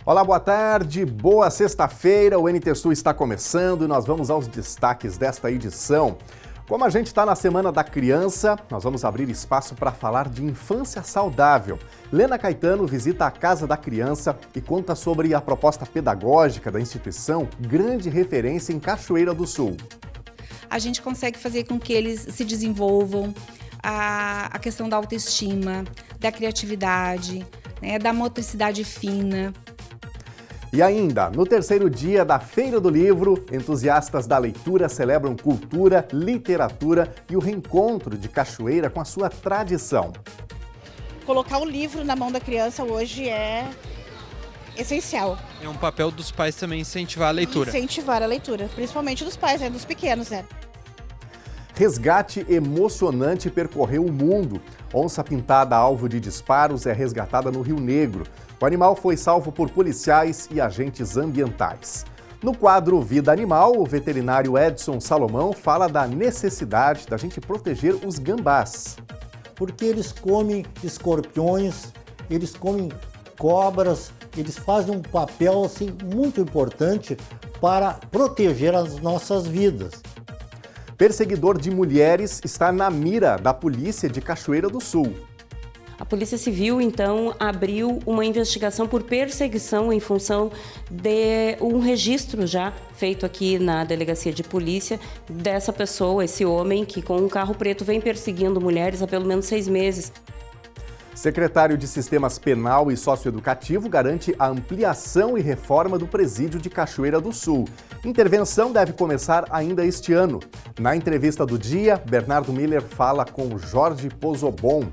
Olá, boa tarde, boa sexta-feira, o NT Sul está começando e nós vamos aos destaques desta edição. Como a gente está na Semana da Criança, nós vamos abrir espaço para falar de infância saudável. Lena Caetano visita a Casa da Criança e conta sobre a proposta pedagógica da instituição, grande referência em Cachoeira do Sul. A gente consegue fazer com que eles se desenvolvam, a questão da autoestima, da criatividade, né, da motricidade fina. E ainda, no terceiro dia da Feira do Livro, entusiastas da leitura celebram cultura, literatura e o reencontro de Cachoeira com a sua tradição. Colocar o livro na mão da criança hoje é essencial. É um papel dos pais também incentivar a leitura. Incentivar a leitura, principalmente dos pais, dos pequenos, Resgate emocionante percorreu o mundo. Onça pintada alvo de disparos é resgatada no Rio Negro. O animal foi salvo por policiais e agentes ambientais. No quadro Vida Animal, o veterinário Edson Salomão fala da necessidade da gente proteger os gambás. Porque eles comem escorpiões, eles comem cobras, eles fazem um papel assim, muito importante para proteger as nossas vidas. Perseguidor de mulheres está na mira da polícia de Cachoeira do Sul. A Polícia Civil, então, abriu uma investigação por perseguição em função de um registro já feito aqui na Delegacia de Polícia dessa pessoa, esse homem que com um carro preto vem perseguindo mulheres há pelo menos 6 meses. Secretário de Sistemas Penal e Socioeducativo garante a ampliação e reforma do presídio de Cachoeira do Sul. Intervenção deve começar ainda este ano. Na entrevista do dia, Bernardo Miller fala com Jorge Pozobon.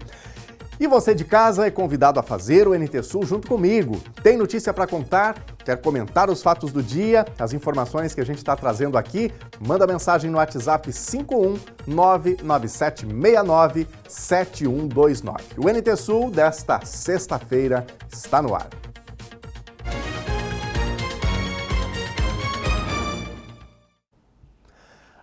E você de casa é convidado a fazer o NT Sul junto comigo. Tem notícia para contar? Quer comentar os fatos do dia? As informações que a gente está trazendo aqui? Manda mensagem no WhatsApp 51997697129. O NT Sul desta sexta-feira está no ar.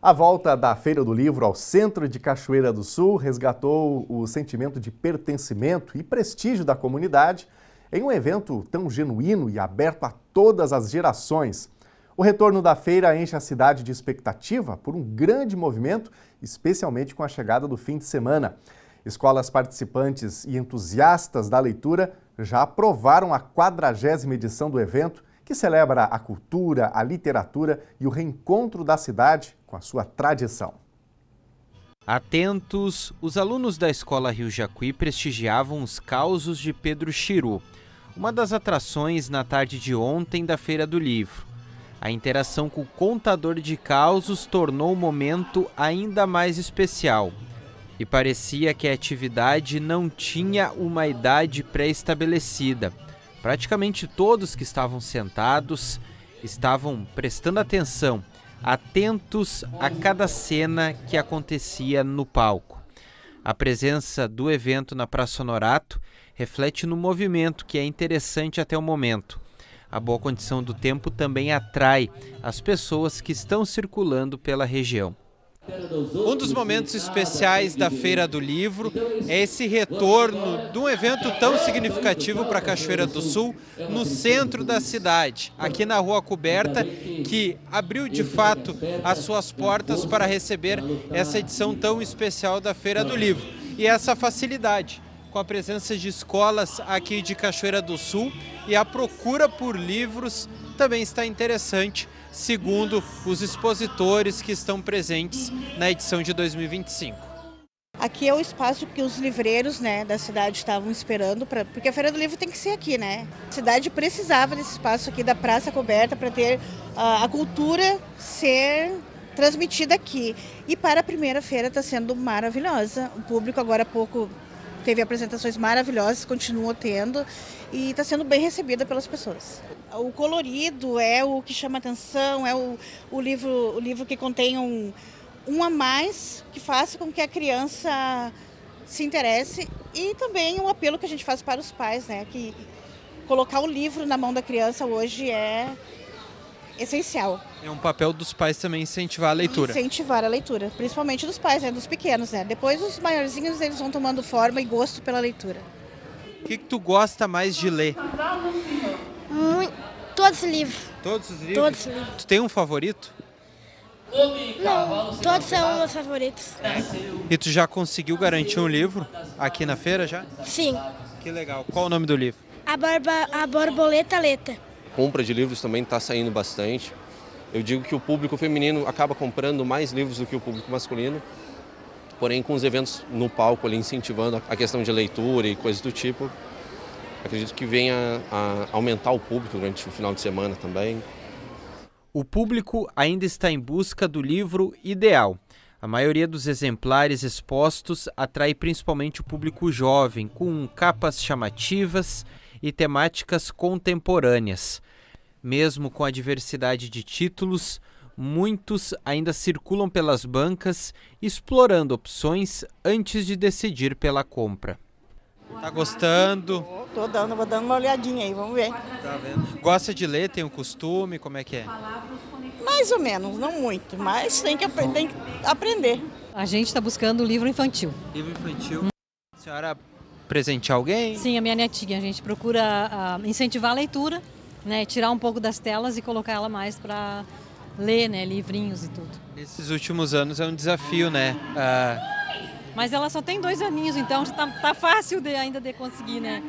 A volta da Feira do Livro ao centro de Cachoeira do Sul resgatou o sentimento de pertencimento e prestígio da comunidade em um evento tão genuíno e aberto a todas as gerações. O retorno da feira enche a cidade de expectativa por um grande movimento, especialmente com a chegada do fim de semana. Escolas participantes e entusiastas da leitura já aprovaram a 40ª edição do evento, que celebra a cultura, a literatura e o reencontro da cidade com a sua tradição. Atentos, os alunos da Escola Rio Jacuí prestigiavam os causos de Pedro Chiru, uma das atrações na tarde de ontem da Feira do Livro. A interação com o contador de causos tornou o momento ainda mais especial. E parecia que a atividade não tinha uma idade pré-estabelecida. Praticamente todos que estavam sentados estavam prestando atenção, atentos a cada cena que acontecia no palco. A presença do evento na Praça Honorato reflete no movimento, que é interessante até o momento. A boa condição do tempo também atrai as pessoas que estão circulando pela região. Um dos momentos especiais da Feira do Livro é esse retorno de um evento tão significativo para Cachoeira do Sul, no centro da cidade, aqui na Rua Coberta, que abriu de fato as suas portas para receber essa edição tão especial da Feira do Livro. E essa facilidade, com a presença de escolas aqui de Cachoeira do Sul, e a procura por livros também está interessante, segundo os expositores que estão presentes na edição de 2025. Aqui é o espaço que os livreiros da cidade estavam esperando, porque a Feira do Livro tem que ser aqui, A cidade precisava desse espaço aqui da Praça Coberta para ter a cultura ser transmitida aqui. E para a primeira feira está sendo maravilhosa. O público agora há pouco teve apresentações maravilhosas, continuam tendo, e está sendo bem recebida pelas pessoas. O colorido é o que chama atenção, é o livro que contém um a mais, que faça com que a criança se interesse, e também um apelo que a gente faz para os pais, que colocar o livro na mão da criança hoje é essencial. É um papel dos pais também incentivar a leitura. Incentivar a leitura, principalmente dos pais, dos pequenos, Depois os maiorzinhos eles vão tomando forma e gosto pela leitura. O que tu gosta mais de ler? Todos os livros. Todos os livros? Todos os livros. Tu tem um favorito? Não, todos são meus favoritos. E tu já conseguiu garantir um livro aqui na feira já? Sim. Que legal. Qual o nome do livro? A Borboleta Leta. Compra de livros também está saindo bastante. Eu digo que o público feminino acaba comprando mais livros do que o público masculino. Porém, com os eventos no palco ali incentivando a questão de leitura e coisas do tipo, acredito que venha a aumentar o público durante o final de semana também. O público ainda está em busca do livro ideal. A maioria dos exemplares expostos atrai principalmente o público jovem, com capas chamativas e temáticas contemporâneas. Mesmo com a diversidade de títulos, muitos ainda circulam pelas bancas, explorando opções antes de decidir pela compra. Tá gostando? Vou dando uma olhadinha aí, vamos ver. Tá vendo? Gosta de ler, tem um costume, como é que é? Mais ou menos, não muito, mas tem que aprender. A gente está buscando um livro infantil. Livro infantil. A senhora presentear alguém? Sim, a minha netinha. A gente procura incentivar a leitura, né, tirar um pouco das telas e colocar ela mais para ler, né, livrinhos e tudo. Nesses últimos anos é um desafio, né? Mas ela só tem 2 aninhos, então tá fácil ainda de conseguir, né?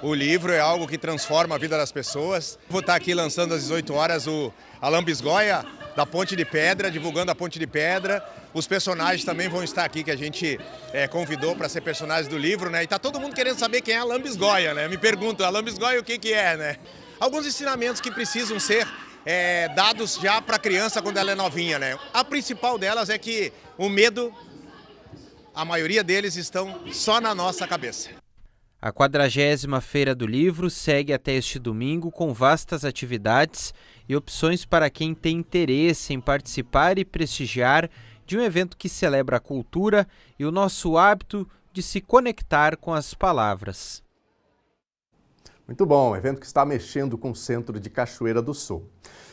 O livro é algo que transforma a vida das pessoas. Vou estar aqui lançando às 18 horas a Lambisgoia da Ponte de Pedra, divulgando a Ponte de Pedra. Os personagens também vão estar aqui, que a gente convidou para ser personagens do livro, né? E tá todo mundo querendo saber quem é a Lambisgoia, né? Me perguntam, a Lambisgoia o que é, né? Alguns ensinamentos que precisam ser dados já para a criança quando ela é novinha, né? A principal delas é que o medo, a maioria deles estão só na nossa cabeça. A 40ª Feira do Livro segue até este domingo com vastas atividades e opções para quem tem interesse em participar e prestigiar de um evento que celebra a cultura e o nosso hábito de se conectar com as palavras. Muito bom, evento que está mexendo com o centro de Cachoeira do Sul.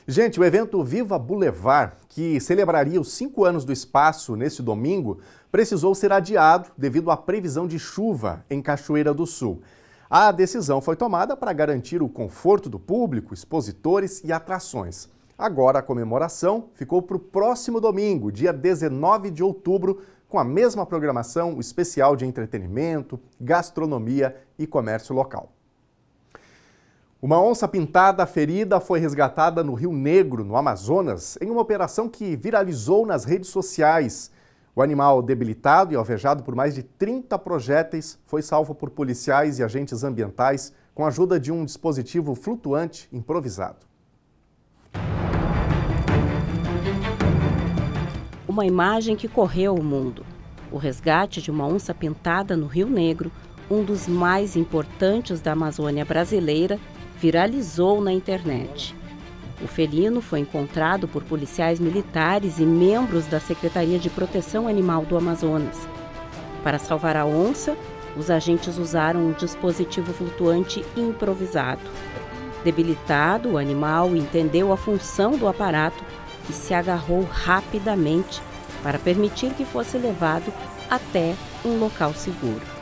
Gente, o evento Viva Boulevard, que celebraria os 5 anos do espaço neste domingo, precisou ser adiado devido à previsão de chuva em Cachoeira do Sul. A decisão foi tomada para garantir o conforto do público, expositores e atrações. Agora a comemoração ficou para o próximo domingo, dia 19 de outubro, com a mesma programação especial de entretenimento, gastronomia e comércio local. Uma onça pintada ferida foi resgatada no Rio Negro, no Amazonas, em uma operação que viralizou nas redes sociais. O animal, debilitado e alvejado por mais de 30 projéteis, foi salvo por policiais e agentes ambientais com a ajuda de um dispositivo flutuante improvisado. Uma imagem que correu o mundo. O resgate de uma onça pintada no Rio Negro, um dos mais importantes da Amazônia brasileira, viralizou na internet. O felino foi encontrado por policiais militares e membros da Secretaria de Proteção Animal do Amazonas. Para salvar a onça, os agentes usaram um dispositivo flutuante improvisado. Debilitado, o animal entendeu a função do aparato e se agarrou rapidamente para permitir que fosse levado até um local seguro.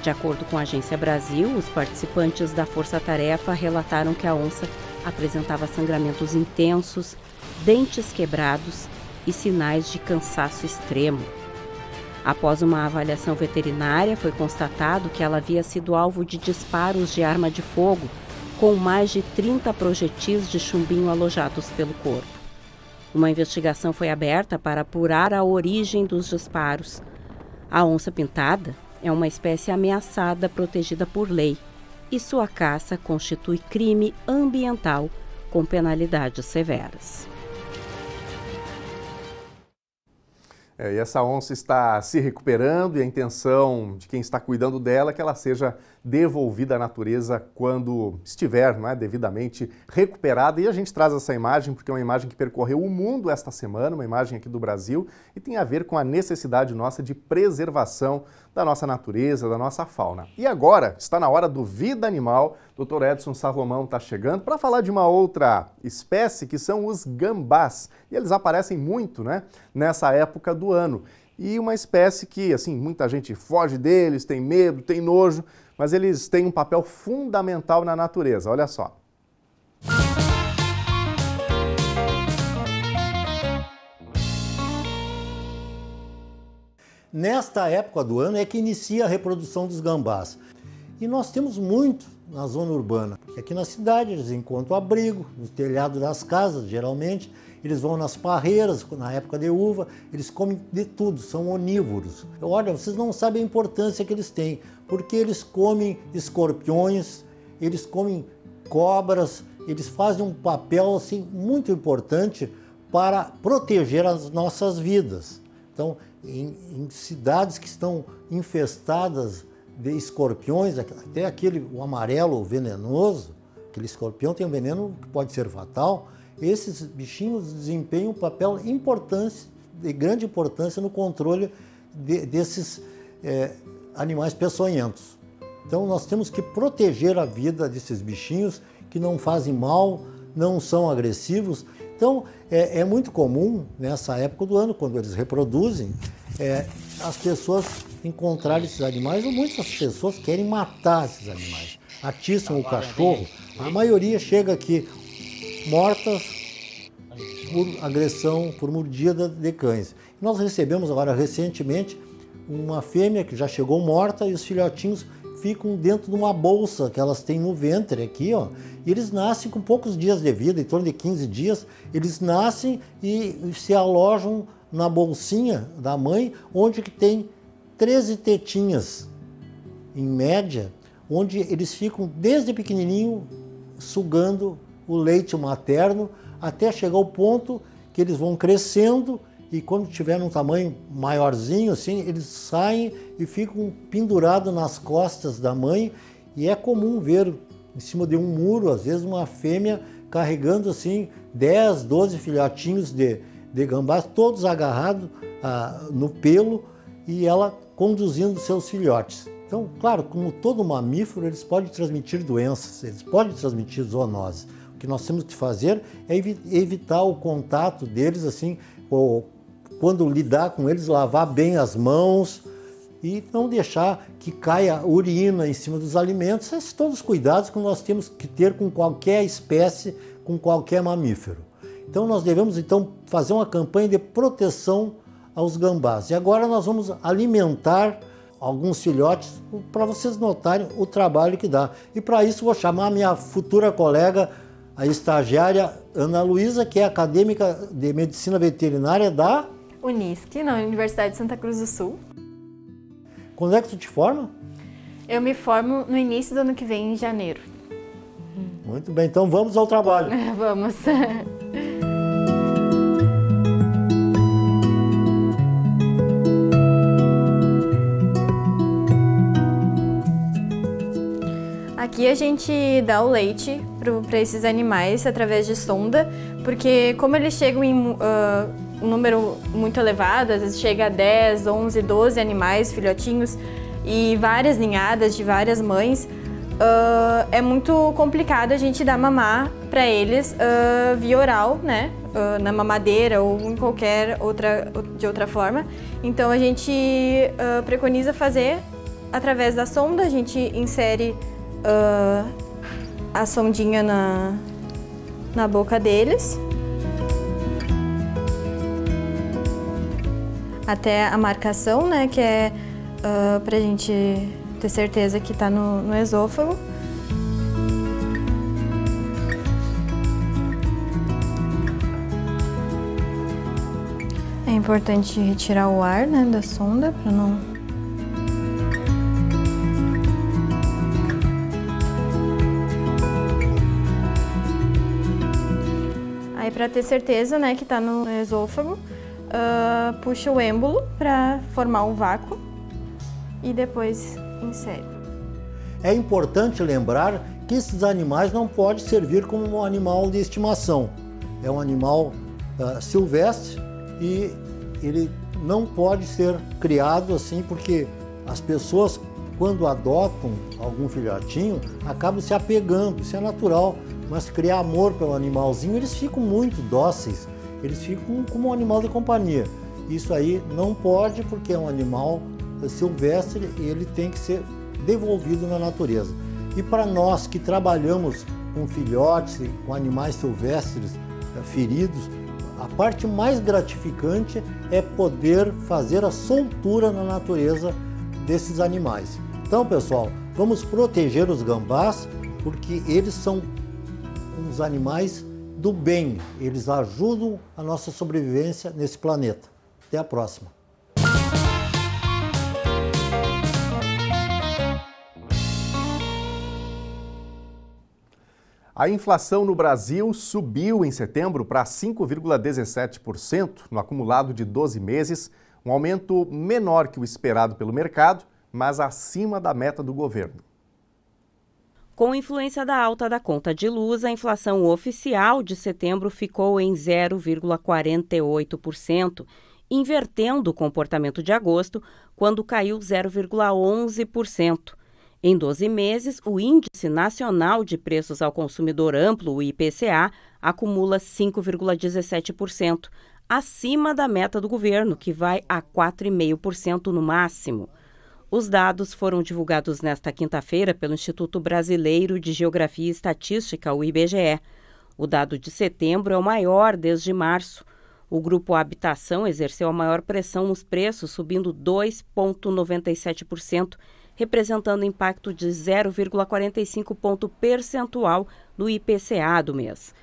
De acordo com a Agência Brasil, os participantes da força-tarefa relataram que a onça apresentava sangramentos intensos, dentes quebrados e sinais de cansaço extremo. Após uma avaliação veterinária, foi constatado que ela havia sido alvo de disparos de arma de fogo, com mais de 30 projetis de chumbinho alojados pelo corpo. Uma investigação foi aberta para apurar a origem dos disparos. A onça pintada é uma espécie ameaçada protegida por lei e sua caça constitui crime ambiental com penalidades severas. E essa onça está se recuperando e a intenção de quem está cuidando dela é que ela seja devolvida à natureza quando estiver, devidamente recuperada. E a gente traz essa imagem porque é uma imagem que percorreu o mundo esta semana, uma imagem aqui do Brasil, e tem a ver com a necessidade nossa de preservação da nossa natureza, da nossa fauna. E agora está na hora do Vida Animal. Dr. Edson Salomão está chegando para falar de uma outra espécie que são os gambás. E eles aparecem muito, nessa época do ano. E uma espécie que, assim, muita gente foge deles, tem medo, tem nojo, mas eles têm um papel fundamental na natureza. Olha só. Nesta época do ano é que inicia a reprodução dos gambás. E nós temos muito na zona urbana, porque aqui na cidade eles encontram abrigo, no telhado das casas, geralmente. Eles vão nas parreiras, na época de uva, eles comem de tudo, são onívoros. Olha, vocês não sabem a importância que eles têm, porque eles comem escorpiões, eles comem cobras, eles fazem um papel assim, muito importante para proteger as nossas vidas. Então, em cidades que estão infestadas de escorpiões, até o amarelo venenoso, aquele escorpião tem um veneno que pode ser fatal, esses bichinhos desempenham um papel de grande importância no controle desses animais peçonhentos. Então nós temos que proteger a vida desses bichinhos que não fazem mal, não são agressivos. Então é muito comum nessa época do ano, quando eles reproduzem, as pessoas encontrarem esses animais, ou muitas pessoas querem matar esses animais, atiçam o cachorro. A maioria chega aqui mortas por agressão, por mordida de cães. Nós recebemos agora recentemente uma fêmea que já chegou morta e os filhotinhos ficam dentro de uma bolsa que elas têm no ventre aqui, ó. E eles nascem com poucos dias de vida, em torno de 15 dias, eles nascem e se alojam na bolsinha da mãe, onde que tem 13 tetinhas, em média, onde eles ficam desde pequenininho sugando o leite materno até chegar ao ponto que eles vão crescendo e quando tiver um tamanho maiorzinho, assim, eles saem e ficam pendurados nas costas da mãe. E é comum ver em cima de um muro, às vezes, uma fêmea carregando assim 10, 12 filhotinhos de gambás, todos agarrados no pelo, e ela conduzindo seus filhotes. Então, claro, como todo mamífero, eles podem transmitir doenças, eles podem transmitir zoonose. O que nós temos que fazer é evitar o contato deles, assim, ou quando lidar com eles, lavar bem as mãos e não deixar que caia urina em cima dos alimentos. Esses são todos os cuidados que nós temos que ter com qualquer espécie, com qualquer mamífero. Então nós devemos fazer uma campanha de proteção aos gambás. E agora nós vamos alimentar alguns filhotes para vocês notarem o trabalho que dá. E para isso vou chamar a minha futura colega, a estagiária Ana Luísa, que é acadêmica de Medicina Veterinária da Unisc, na Universidade de Santa Cruz do Sul. Quando é que tu te forma? Eu me formo no início do ano que vem, em janeiro. Muito bem, então vamos ao trabalho. Vamos. Aqui a gente dá o leite para esses animais através de sonda, porque como eles chegam em um número muito elevado, às vezes chega a 10, 11, 12 animais, filhotinhos, e várias ninhadas de várias mães, é muito complicado a gente dar mamar para eles via oral, né? Na mamadeira ou em qualquer outra forma. Então a gente preconiza fazer através da sonda, a gente insere a sondinha na boca deles, até a marcação, né, que é pra gente ter certeza que tá no esôfago. É importante retirar o ar, né, da sonda para não... Aí para ter certeza, né, que tá no esôfago, puxa o êmbolo para formar um vácuo e depois insere. É importante lembrar que esses animais não podem servir como um animal de estimação. É um animal silvestre e ele não pode ser criado assim, porque as pessoas, quando adotam algum filhotinho, acabam se apegando, isso é natural, mas criar amor pelo animalzinho, eles ficam muito dóceis, eles ficam como um animal de companhia. Isso aí não pode, porque é um animal silvestre e ele tem que ser devolvido na natureza. E para nós que trabalhamos com filhotes, com animais silvestres feridos, a parte mais gratificante é poder fazer a soltura na natureza desses animais. Então, pessoal, vamos proteger os gambás, porque eles são uns animais do bem, eles ajudam a nossa sobrevivência nesse planeta. Até a próxima. A inflação no Brasil subiu em setembro para 5,17% no acumulado de 12 meses, um aumento menor que o esperado pelo mercado, mas acima da meta do governo. Com influência da alta da conta de luz, a inflação oficial de setembro ficou em 0,48%, invertendo o comportamento de agosto, quando caiu 0,11%. Em 12 meses, o Índice Nacional de Preços ao Consumidor Amplo, o IPCA, acumula 5,17%, acima da meta do governo, que vai a 4,5% no máximo. Os dados foram divulgados nesta quinta-feira pelo Instituto Brasileiro de Geografia e Estatística, o IBGE. O dado de setembro é o maior desde março. O grupo Habitação exerceu a maior pressão nos preços, subindo 2,97%, representando impacto de 0,45 ponto percentual no IPCA do mês.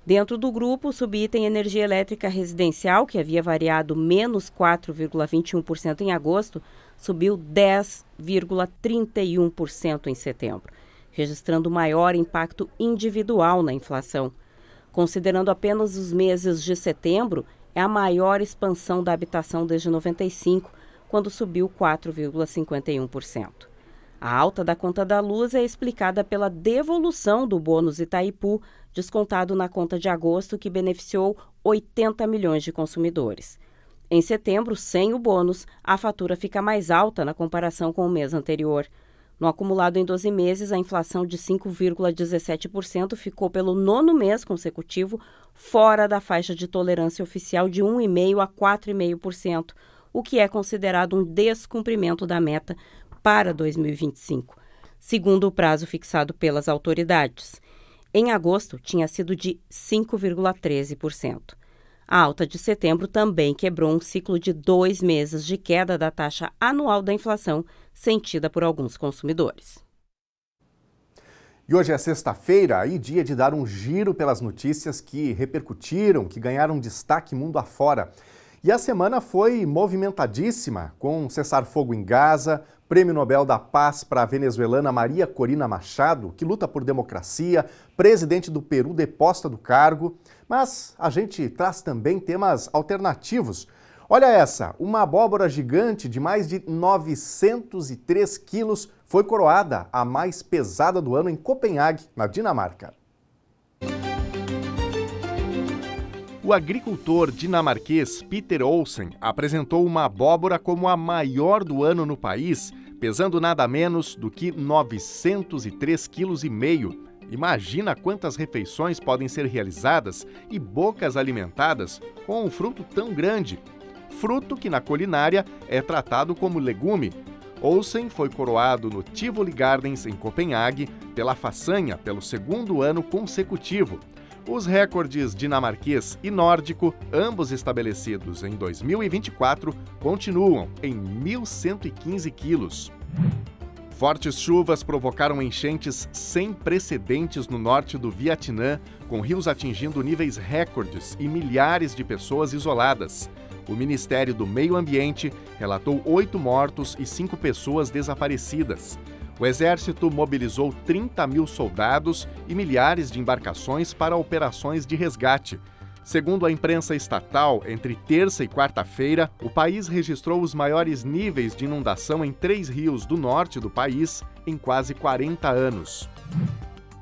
Dentro do grupo, o subitem energia elétrica residencial, que havia variado menos 4,21% em agosto, subiu 10,31% em setembro, registrando o maior impacto individual na inflação. Considerando apenas os meses de setembro, é a maior expansão da habitação desde 95, quando subiu 4,51%. A alta da conta da luz é explicada pela devolução do bônus Itaipu, descontado na conta de agosto, que beneficiou 80 milhões de consumidores. Em setembro, sem o bônus, a fatura fica mais alta na comparação com o mês anterior. No acumulado em 12 meses, a inflação de 5,17% ficou pelo 9º mês consecutivo fora da faixa de tolerância oficial de 1,5% a 4,5%, o que é considerado um descumprimento da meta para 2025, segundo o prazo fixado pelas autoridades. Em agosto, tinha sido de 5,13%. A alta de setembro também quebrou um ciclo de 2 meses de queda da taxa anual da inflação sentida por alguns consumidores. E hoje é sexta-feira e dia de dar um giro pelas notícias que repercutiram, que ganharam destaque mundo afora. E a semana foi movimentadíssima, com cessar-fogo em Gaza, Prêmio Nobel da Paz para a venezuelana Maria Corina Machado, que luta por democracia, presidente do Peru deposta do cargo. Mas a gente traz também temas alternativos. Olha essa, uma abóbora gigante de mais de 903 quilos foi coroada a mais pesada do ano em Copenhague, na Dinamarca. O agricultor dinamarquês Peter Olsen apresentou uma abóbora como a maior do ano no país, pesando nada menos do que 903,5 kg. Imagina quantas refeições podem ser realizadas e bocas alimentadas com um fruto tão grande. Fruto que na culinária é tratado como legume. Olsen foi coroado no Tivoli Gardens, em Copenhague, pela façanha pelo 2º ano consecutivo. Os recordes dinamarquês e nórdico, ambos estabelecidos em 2024, continuam em 1.115 quilos. Fortes chuvas provocaram enchentes sem precedentes no norte do Vietnã, com rios atingindo níveis recordes e milhares de pessoas isoladas. O Ministério do Meio Ambiente relatou 8 mortos e 5 pessoas desaparecidas. O Exército mobilizou 30 mil soldados e milhares de embarcações para operações de resgate. Segundo a imprensa estatal, entre terça e quarta-feira, o país registrou os maiores níveis de inundação em 3 rios do norte do país em quase 40 anos.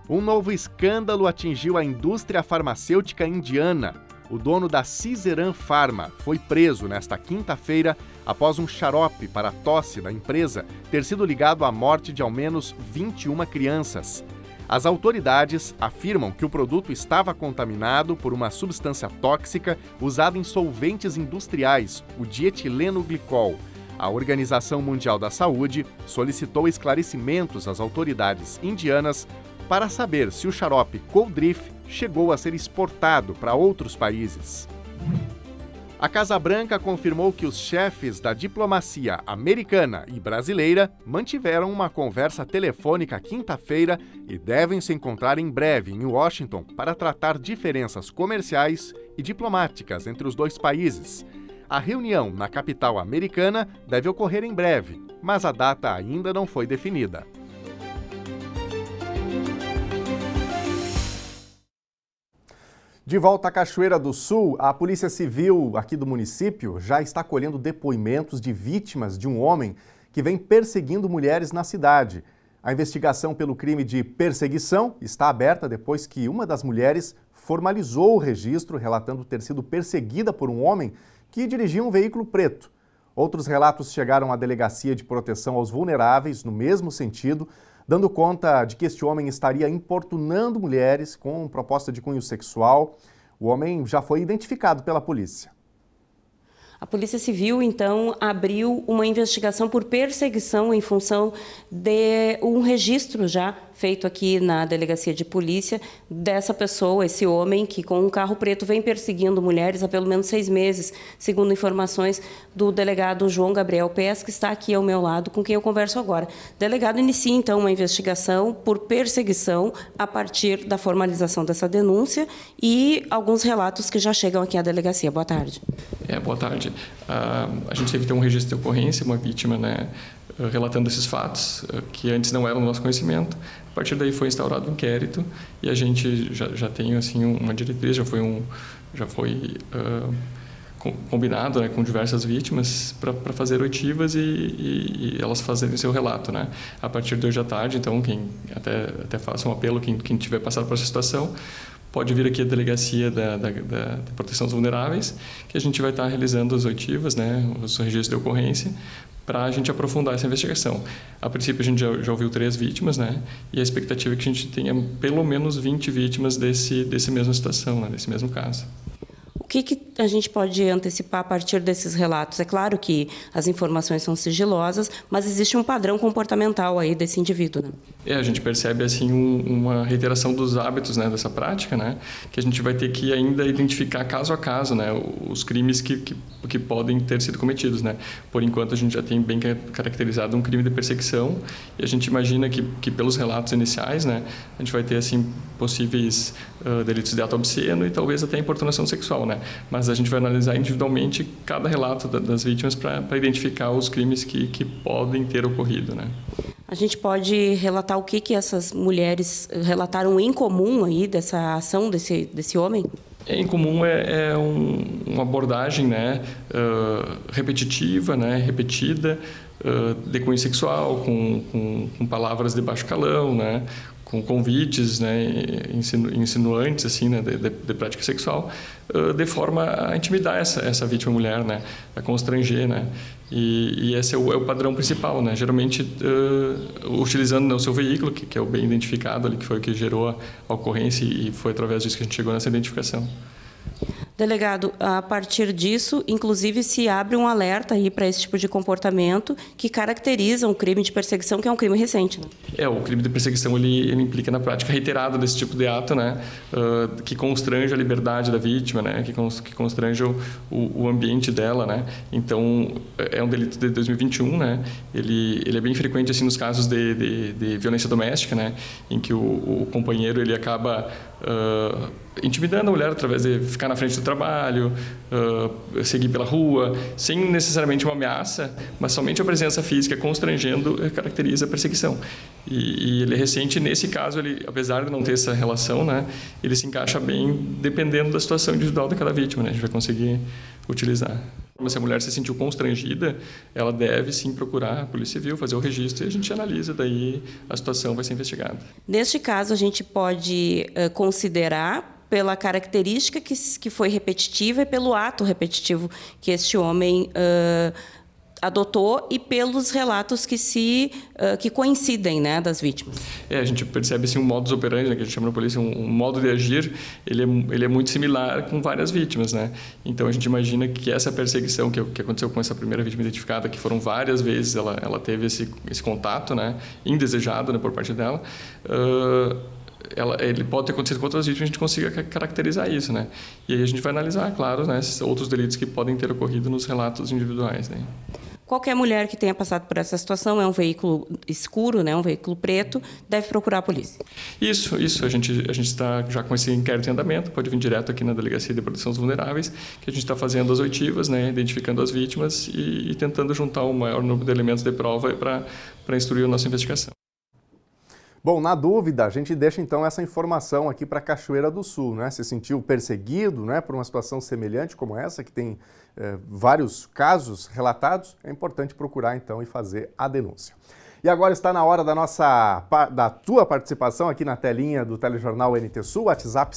Um novo escândalo atingiu a indústria farmacêutica indiana. O dono da Sisseran Pharma foi preso nesta quinta-feira após um xarope para tosse da empresa ter sido ligado à morte de ao menos 21 crianças. As autoridades afirmam que o produto estava contaminado por uma substância tóxica usada em solventes industriais, o dietileno glicol. A Organização Mundial da Saúde solicitou esclarecimentos às autoridades indianas para saber se o xarope Coldriff chegou a ser exportado para outros países. A Casa Branca confirmou que os chefes da diplomacia americana e brasileira mantiveram uma conversa telefônica quinta-feira e devem se encontrar em breve em Washington para tratar diferenças comerciais e diplomáticas entre os dois países. A reunião na capital americana deve ocorrer em breve, mas a data ainda não foi definida. De volta à Cachoeira do Sul, a Polícia Civil aqui do município já está colhendo depoimentos de vítimas de um homem que vem perseguindo mulheres na cidade. A investigação pelo crime de perseguição está aberta depois que uma das mulheres formalizou o registro, relatando ter sido perseguida por um homem que dirigia um veículo preto. Outros relatos chegaram à Delegacia de Proteção aos Vulneráveis no mesmo sentido, dando conta de que este homem estaria importunando mulheres com proposta de cunho sexual. O homem já foi identificado pela polícia. A Polícia Civil, então, abriu uma investigação por perseguição em função de um registro já feito aqui na Delegacia de Polícia dessa pessoa, esse homem que com um carro preto vem perseguindo mulheres há pelo menos 6 meses, segundo informações do delegado João Gabriel Pes, que está aqui ao meu lado, com quem eu converso agora. O delegado inicia, então, uma investigação por perseguição a partir da formalização dessa denúncia e alguns relatos que já chegam aqui à delegacia. Boa tarde. Boa tarde. A gente teve que ter um registro de ocorrência, uma vítima, né, relatando esses fatos, que antes não eram do nosso conhecimento. A partir daí foi instaurado um inquérito e a gente já tem assim uma diretriz, já foi combinado, né, com diversas vítimas para fazer oitivas e elas fazerem seu relato, né. A partir de hoje à tarde, então, quem até faça um apelo, quem tiver passado por essa situação, pode vir aqui à Delegacia da Proteção aos Vulneráveis, que a gente vai estar realizando as oitivas, né, os registros de ocorrência, para a gente aprofundar essa investigação. A princípio, a gente já ouviu 3 vítimas, né, e a expectativa é que a gente tenha pelo menos 20 vítimas desse mesma situação, né, desse mesmo caso. O que a gente pode antecipar a partir desses relatos? É claro que as informações são sigilosas, mas existe um padrão comportamental aí desse indivíduo, né? A gente percebe assim uma reiteração dos hábitos, né, dessa prática, né, que a gente vai ter que ainda identificar caso a caso, né, os crimes que podem ter sido cometidos, né. Por enquanto a gente já tem bem caracterizado um crime de perseguição e a gente imagina que pelos relatos iniciais, né, a gente vai ter assim possíveis delitos de ato obsceno e talvez até importunação sexual, né. Mas a gente vai analisar individualmente cada relato das vítimas para identificar os crimes que podem ter ocorrido, né. A gente pode relatar o que essas mulheres relataram em comum aí dessa ação desse homem? Em comum é uma abordagem, né, repetitiva, né, repetida, de cunho sexual, com palavras de baixo calão, né, com convites, né, insinuantes assim, né, de prática sexual, de forma a intimidar essa vítima mulher, né, a constranger, né, e esse é o padrão principal, né, geralmente utilizando, né, o seu veículo, que é o bem identificado ali, que foi o que gerou a ocorrência e foi através disso que a gente chegou nessa identificação. Delegado, a partir disso, inclusive, se abre um alerta aí para esse tipo de comportamento que caracteriza um crime de perseguição, que é um crime recente, né? O crime de perseguição ele implica na prática reiterada desse tipo de ato, né, que constrange a liberdade da vítima, né, que constrange o ambiente dela, né. Então é um delito de 2021, né. Ele é bem frequente assim nos casos de violência doméstica, né, em que o companheiro ele acaba intimidando a mulher através de ficar na frente do trabalho, seguir pela rua, sem necessariamente uma ameaça, mas somente a presença física constrangendo caracteriza a perseguição. E ele é recente nesse caso, ele, apesar de não ter essa relação, né, ele se encaixa bem dependendo da situação individual de cada vítima, né, a gente vai conseguir utilizar. Se a mulher se sentiu constrangida, ela deve sim procurar a Polícia Civil, fazer o registro e a gente analisa, daí a situação vai ser investigada. Neste caso, a gente pode considerar pela característica que foi repetitiva e pelo ato repetitivo que este homem adotou e pelos relatos que coincidem, né, das vítimas. A gente percebe assim, um modus operandi, né, que a gente chama na polícia, um modo de agir, ele é muito similar com várias vítimas, né? Então a gente imagina que essa perseguição que aconteceu com essa primeira vítima identificada, que foram várias vezes ela teve esse contato, né, indesejado, né, por parte dela, ele pode ter acontecido com outras vítimas, a gente consiga caracterizar isso, né? E aí a gente vai analisar, claro, né, outros delitos que podem ter ocorrido nos relatos individuais, né? Qualquer mulher que tenha passado por essa situação, é um veículo escuro, né, um veículo preto, deve procurar a polícia. Isso. A gente está já com esse inquérito em andamento, pode vir direto aqui na Delegacia de Proteção aos Vulneráveis, que a gente está fazendo as oitivas, né, identificando as vítimas e tentando juntar o maior número de elementos de prova para instruir a nossa investigação. Bom, na dúvida, a gente deixa então essa informação aqui para Cachoeira do Sul, né? Se sentiu perseguido, né, por uma situação semelhante como essa, que tem vários casos relatados, é importante procurar então e fazer a denúncia. E agora está na hora da tua participação aqui na telinha do Telejornal NT Sul, WhatsApp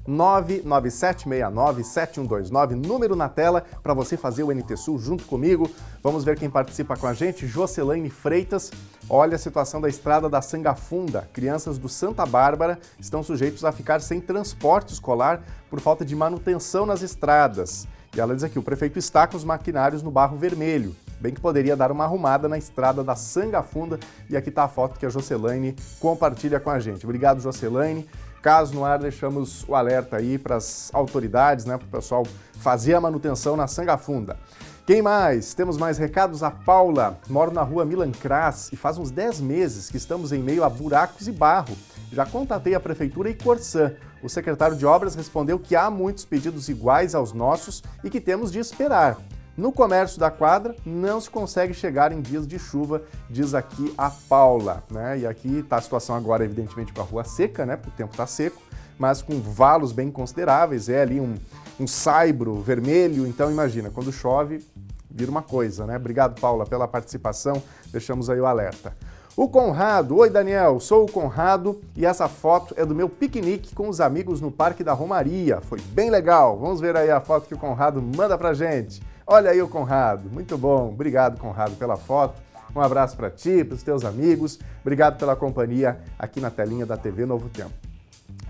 51997697129, número na tela para você fazer o NT Sul junto comigo. Vamos ver quem participa com a gente. Jocelaine Freitas, olha a situação da estrada da Sangafunda. Crianças do Santa Bárbara estão sujeitos a ficar sem transporte escolar por falta de manutenção nas estradas. E ela diz aqui, o prefeito está com os maquinários no Barro Vermelho, bem que poderia dar uma arrumada na estrada da Sangafunda. E aqui está a foto que a Jocelaine compartilha com a gente. Obrigado, Jocelaine. Caso no ar, deixamos o alerta aí para as autoridades, né, para o pessoal fazer a manutenção na Sangafunda. Quem mais? Temos mais recados. A Paula, moro na rua Milan Kras e faz uns 10 meses que estamos em meio a buracos e barro. Já contatei a Prefeitura e Corsã. O secretário de Obras respondeu que há muitos pedidos iguais aos nossos e que temos de esperar. No comércio da quadra, não se consegue chegar em dias de chuva, diz aqui a Paula, né? E aqui está a situação agora, evidentemente, para a rua seca, né? Porque o tempo está seco, mas com valos bem consideráveis. É ali um saibro vermelho, então imagina, quando chove, vira uma coisa, né? Obrigado, Paula, pela participação. Deixamos aí o alerta. O Conrado, oi Daniel, sou o Conrado e essa foto é do meu piquenique com os amigos no Parque da Romaria. Foi bem legal. Vamos ver aí a foto que o Conrado manda pra gente. Olha aí o Conrado, muito bom. Obrigado, Conrado, pela foto. Um abraço para ti, para os teus amigos. Obrigado pela companhia aqui na telinha da TV Novo Tempo.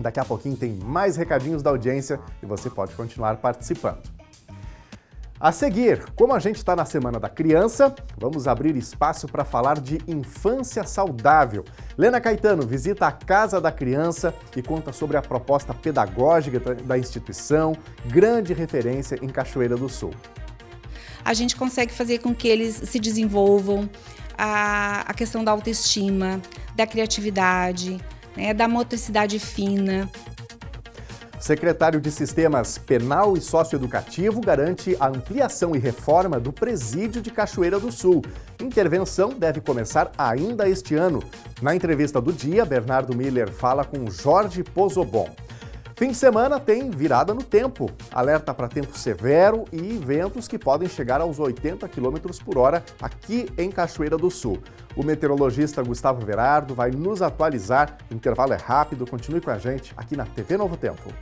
Daqui a pouquinho tem mais recadinhos da audiência e você pode continuar participando. A seguir, como a gente está na Semana da Criança, vamos abrir espaço para falar de infância saudável. Lena Caetano visita a Casa da Criança e conta sobre a proposta pedagógica da instituição, grande referência em Cachoeira do Sul. A gente consegue fazer com que eles se desenvolvam, a questão da autoestima, da criatividade, né, da motricidade fina. O secretário de Sistemas Penal e Socioeducativo garante a ampliação e reforma do Presídio de Cachoeira do Sul. Intervenção deve começar ainda este ano. Na entrevista do dia, Bernardo Miller fala com Jorge Pozobon. Fim de semana tem virada no tempo. Alerta para tempo severo e ventos que podem chegar aos 80 km por hora aqui em Cachoeira do Sul. O meteorologista Gustavo Verardo vai nos atualizar. O intervalo é rápido, continue com a gente aqui na TV Novo Tempo.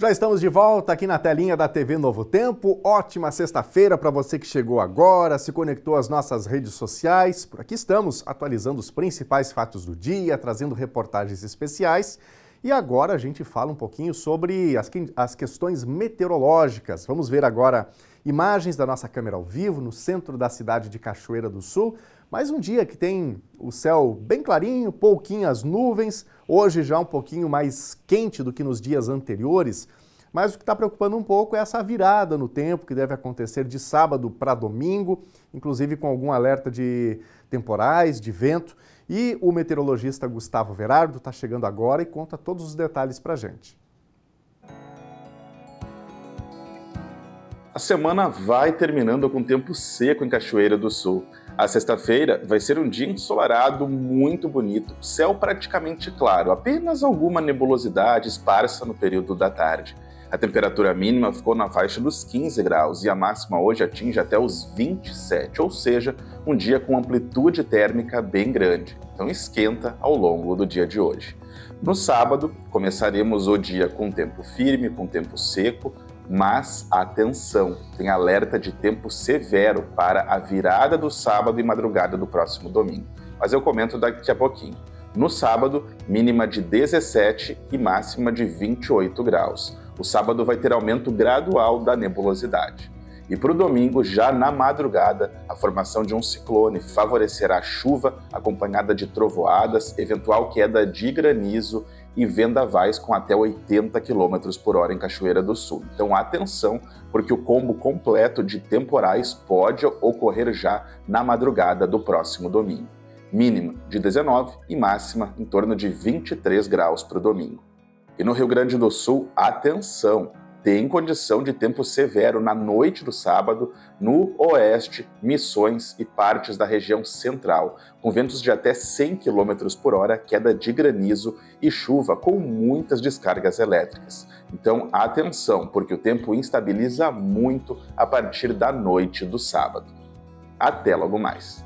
Já estamos de volta aqui na telinha da TV Novo Tempo. Ótima sexta-feira para você que chegou agora, se conectou às nossas redes sociais. Por aqui estamos atualizando os principais fatos do dia, trazendo reportagens especiais. E agora a gente fala um pouquinho sobre as questões meteorológicas. Vamos ver agora imagens da nossa câmera ao vivo no centro da cidade de Cachoeira do Sul. Mais um dia que tem o céu bem clarinho, pouquinhas nuvens, hoje já um pouquinho mais quente do que nos dias anteriores, mas o que está preocupando um pouco é essa virada no tempo que deve acontecer de sábado para domingo, inclusive com algum alerta de temporais, de vento, e o meteorologista Gustavo Verardo está chegando agora e conta todos os detalhes para a gente. A semana vai terminando com tempo seco em Cachoeira do Sul. A sexta-feira vai ser um dia ensolarado, muito bonito, céu praticamente claro, apenas alguma nebulosidade esparsa no período da tarde. A temperatura mínima ficou na faixa dos 15 graus e a máxima hoje atinge até os 27, ou seja, um dia com amplitude térmica bem grande, então esquenta ao longo do dia de hoje. No sábado, começaremos o dia com tempo firme, com tempo seco, mas atenção, tem alerta de tempo severo para a virada do sábado e madrugada do próximo domingo. Mas eu comento daqui a pouquinho. No sábado, mínima de 17 e máxima de 28 graus. O sábado vai ter aumento gradual da nebulosidade. E para o domingo, já na madrugada, a formação de um ciclone favorecerá chuva acompanhada de trovoadas, eventual queda de granizo e vendavais com até 80 km por hora em Cachoeira do Sul. Então atenção, porque o combo completo de temporais pode ocorrer já na madrugada do próximo domingo. Mínima de 19 e máxima em torno de 23 graus para o domingo. E no Rio Grande do Sul, atenção! Tem condição de tempo severo na noite do sábado no oeste, Missões e partes da região central, com ventos de até 100 km por hora, queda de granizo e chuva com muitas descargas elétricas. Então atenção, porque o tempo instabiliza muito a partir da noite do sábado. Até logo mais!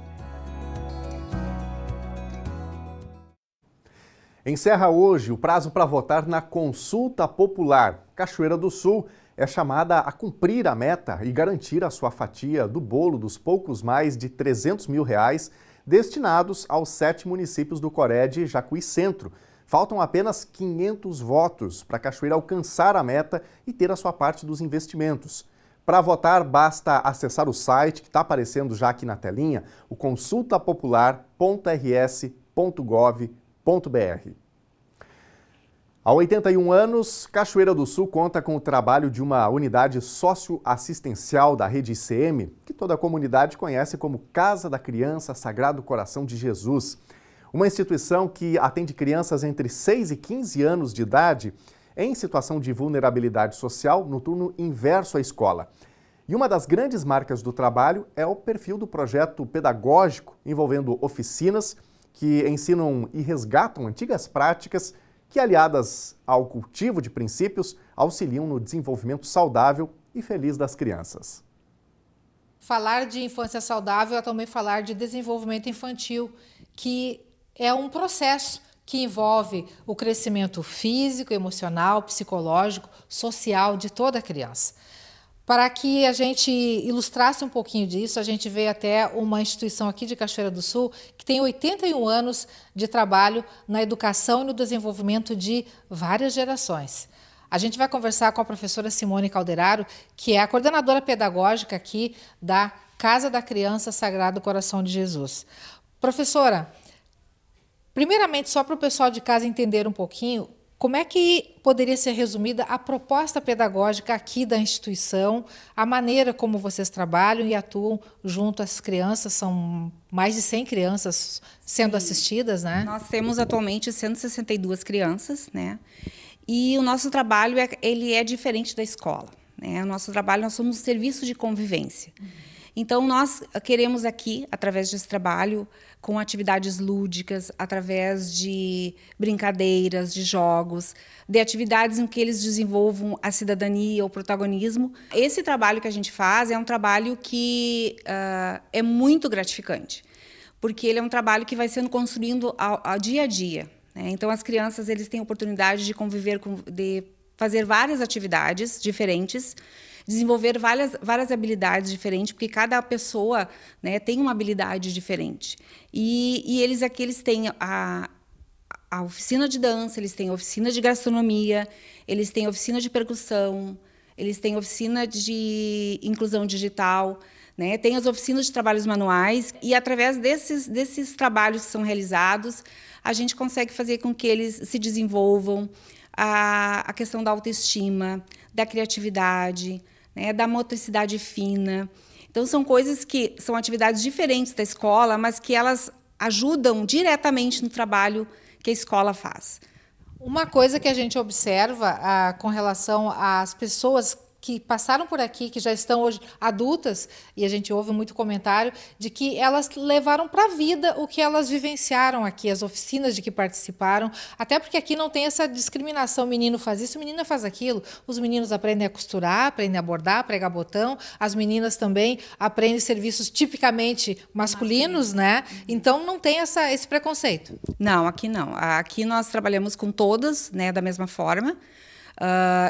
Encerra hoje o prazo para votar na consulta popular. Cachoeira do Sul é chamada a cumprir a meta e garantir a sua fatia do bolo dos poucos mais de R$300 mil destinados aos 7 municípios do Cored e Jacuí Centro. Faltam apenas 500 votos para Cachoeira alcançar a meta e ter a sua parte dos investimentos. Para votar, basta acessar o site que está aparecendo já aqui na telinha, o consultapopular.rs.gov.br. Há 81 anos, Cachoeira do Sul conta com o trabalho de uma unidade socioassistencial da rede ICM, que toda a comunidade conhece como Casa da Criança Sagrado Coração de Jesus. Uma instituição que atende crianças entre 6 e 15 anos de idade em situação de vulnerabilidade social no turno inverso à escola. E uma das grandes marcas do trabalho é o perfil do projeto pedagógico envolvendo oficinas que ensinam e resgatam antigas práticas que, aliadas ao cultivo de princípios, auxiliam no desenvolvimento saudável e feliz das crianças. Falar de infância saudável é também falar de desenvolvimento infantil, que é um processo que envolve o crescimento físico, emocional, psicológico, social de toda a criança. Para que a gente ilustrasse um pouquinho disso, a gente veio até uma instituição aqui de Cachoeira do Sul que tem 81 anos de trabalho na educação e no desenvolvimento de várias gerações. A gente vai conversar com a professora Simone Calderaro, que é a coordenadora pedagógica aqui da Casa da Criança Sagrado Coração de Jesus. Professora, primeiramente, só para o pessoal de casa entender um pouquinho, como é que poderia ser resumida a proposta pedagógica aqui da instituição, a maneira como vocês trabalham e atuam junto às crianças? São mais de 100 crianças sendo assistidas, né? Nós temos atualmente 162 crianças, né? E o nosso trabalho ele é diferente da escola, né? O nosso trabalho, nós somos um serviço de convivência. Então, nós queremos aqui, através desse trabalho, com atividades lúdicas, através de brincadeiras, de jogos, de atividades em que eles desenvolvam a cidadania, o protagonismo. Esse trabalho que a gente faz é um trabalho que é muito gratificante, porque ele é um trabalho que vai sendo construído ao dia a dia, né? Então, as crianças eles têm a oportunidade de conviver, de fazer várias atividades diferentes, desenvolver várias habilidades diferentes, porque cada pessoa, né, tem uma habilidade diferente. E eles aqui têm a oficina de dança, eles têm a oficina de gastronomia, eles têm a oficina de percussão, eles têm a oficina de inclusão digital, né, tem as oficinas de trabalhos manuais, e através desses trabalhos que são realizados, a gente consegue fazer com que eles se desenvolvam a questão da autoestima, da criatividade, né, da motricidade fina. Então, são coisas que são atividades diferentes da escola, mas que elas ajudam diretamente no trabalho que a escola faz. Uma coisa que a gente observa com relação às pessoas que passaram por aqui, que já estão hoje adultas, e a gente ouve muito comentário, de que elas levaram para a vida o que elas vivenciaram aqui, as oficinas de que participaram, até porque aqui não tem essa discriminação, menino faz isso, menina faz aquilo. Os meninos aprendem a costurar, aprendem a bordar, pregar botão, as meninas também aprendem serviços tipicamente masculinos, né? Então não tem esse preconceito. Não, aqui não. Aqui nós trabalhamos com todas, né, da mesma forma,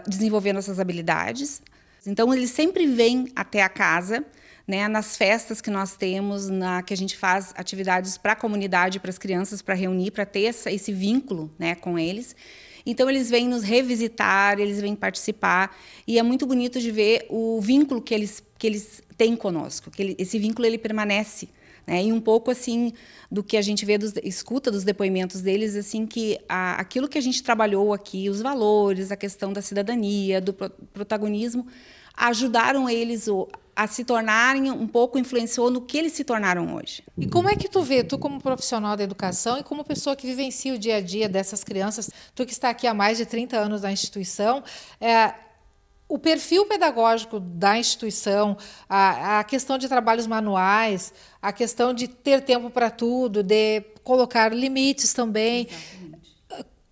desenvolvendo essas habilidades. Então, eles sempre vêm até a casa, né, nas festas que nós temos, que a gente faz atividades para a comunidade, para as crianças, para reunir, para ter esse vínculo, né, com eles. Então, eles vêm nos revisitar, eles vêm participar, e é muito bonito de ver o vínculo que eles têm conosco, esse vínculo ele permanece. Né? E um pouco assim do que a gente vê, escuta dos depoimentos deles, assim, que aquilo que a gente trabalhou aqui, os valores, a questão da cidadania, do protagonismo, ajudaram eles a se tornarem, um pouco influenciou no que eles se tornaram hoje. E como é que tu vê, tu como profissional da educação e como pessoa que vivencia o dia a dia dessas crianças, tu que está aqui há mais de 30 anos na instituição, o perfil pedagógico da instituição, a questão de trabalhos manuais, a questão de ter tempo para tudo, de colocar limites também. Exatamente.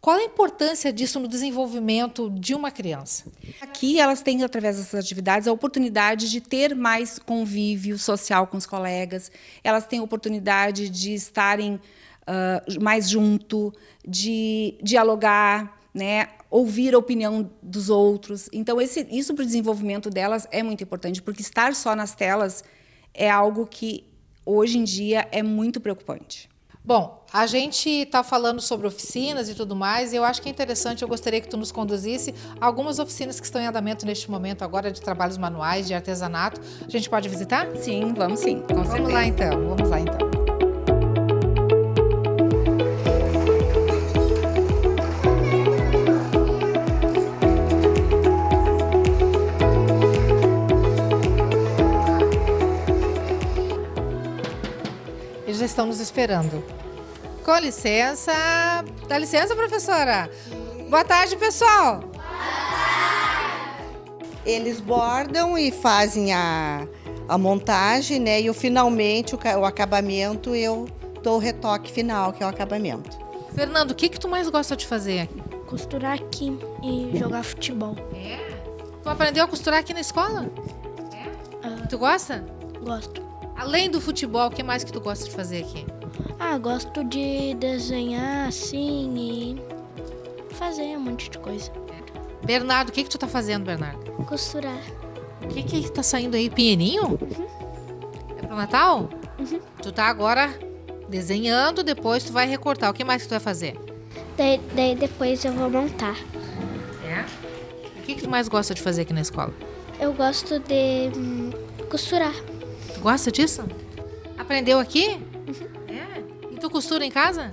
Qual a importância disso no desenvolvimento de uma criança? Aqui elas têm, através dessas atividades, a oportunidade de ter mais convívio social com os colegas, elas têm a oportunidade de estarem mais junto, de dialogar, né? Ouvir a opinião dos outros. Então, isso para o desenvolvimento delas é muito importante, porque estar só nas telas é algo que, hoje em dia, é muito preocupante. Bom, a gente está falando sobre oficinas e tudo mais, e eu acho que é interessante, eu gostaria que tu nos conduzisse a algumas oficinas que estão em andamento neste momento agora, de trabalhos manuais, de artesanato. A gente pode visitar? Sim, vamos sim. Com certeza. Vamos lá então. Eles já estão nos esperando. Com licença. Dá licença, professora. Boa tarde, pessoal. Boa tarde. Eles bordam e fazem a montagem, né? E finalmente o acabamento, eu dou o retoque final, que é o acabamento. Fernando, o que tu mais gosta de fazer? Costurar aqui e jogar futebol. É? Tu aprendeu a costurar aqui na escola? É? Tu gosta? Gosto. Além do futebol, o que mais que tu gosta de fazer aqui? Gosto de desenhar assim e fazer um monte de coisa. Bernardo, o que tu tá fazendo, Bernardo? Costurar. O que tá saindo aí? Pinheirinho? Uhum. É pro Natal? Uhum. Tu tá agora desenhando, depois tu vai recortar. O que mais que tu vai fazer? Daí depois eu vou montar. É? O que tu mais gosta de fazer aqui na escola? Eu gosto de costurar. Tu gosta disso? Aprendeu aqui? Uhum. É? E tu costura em casa?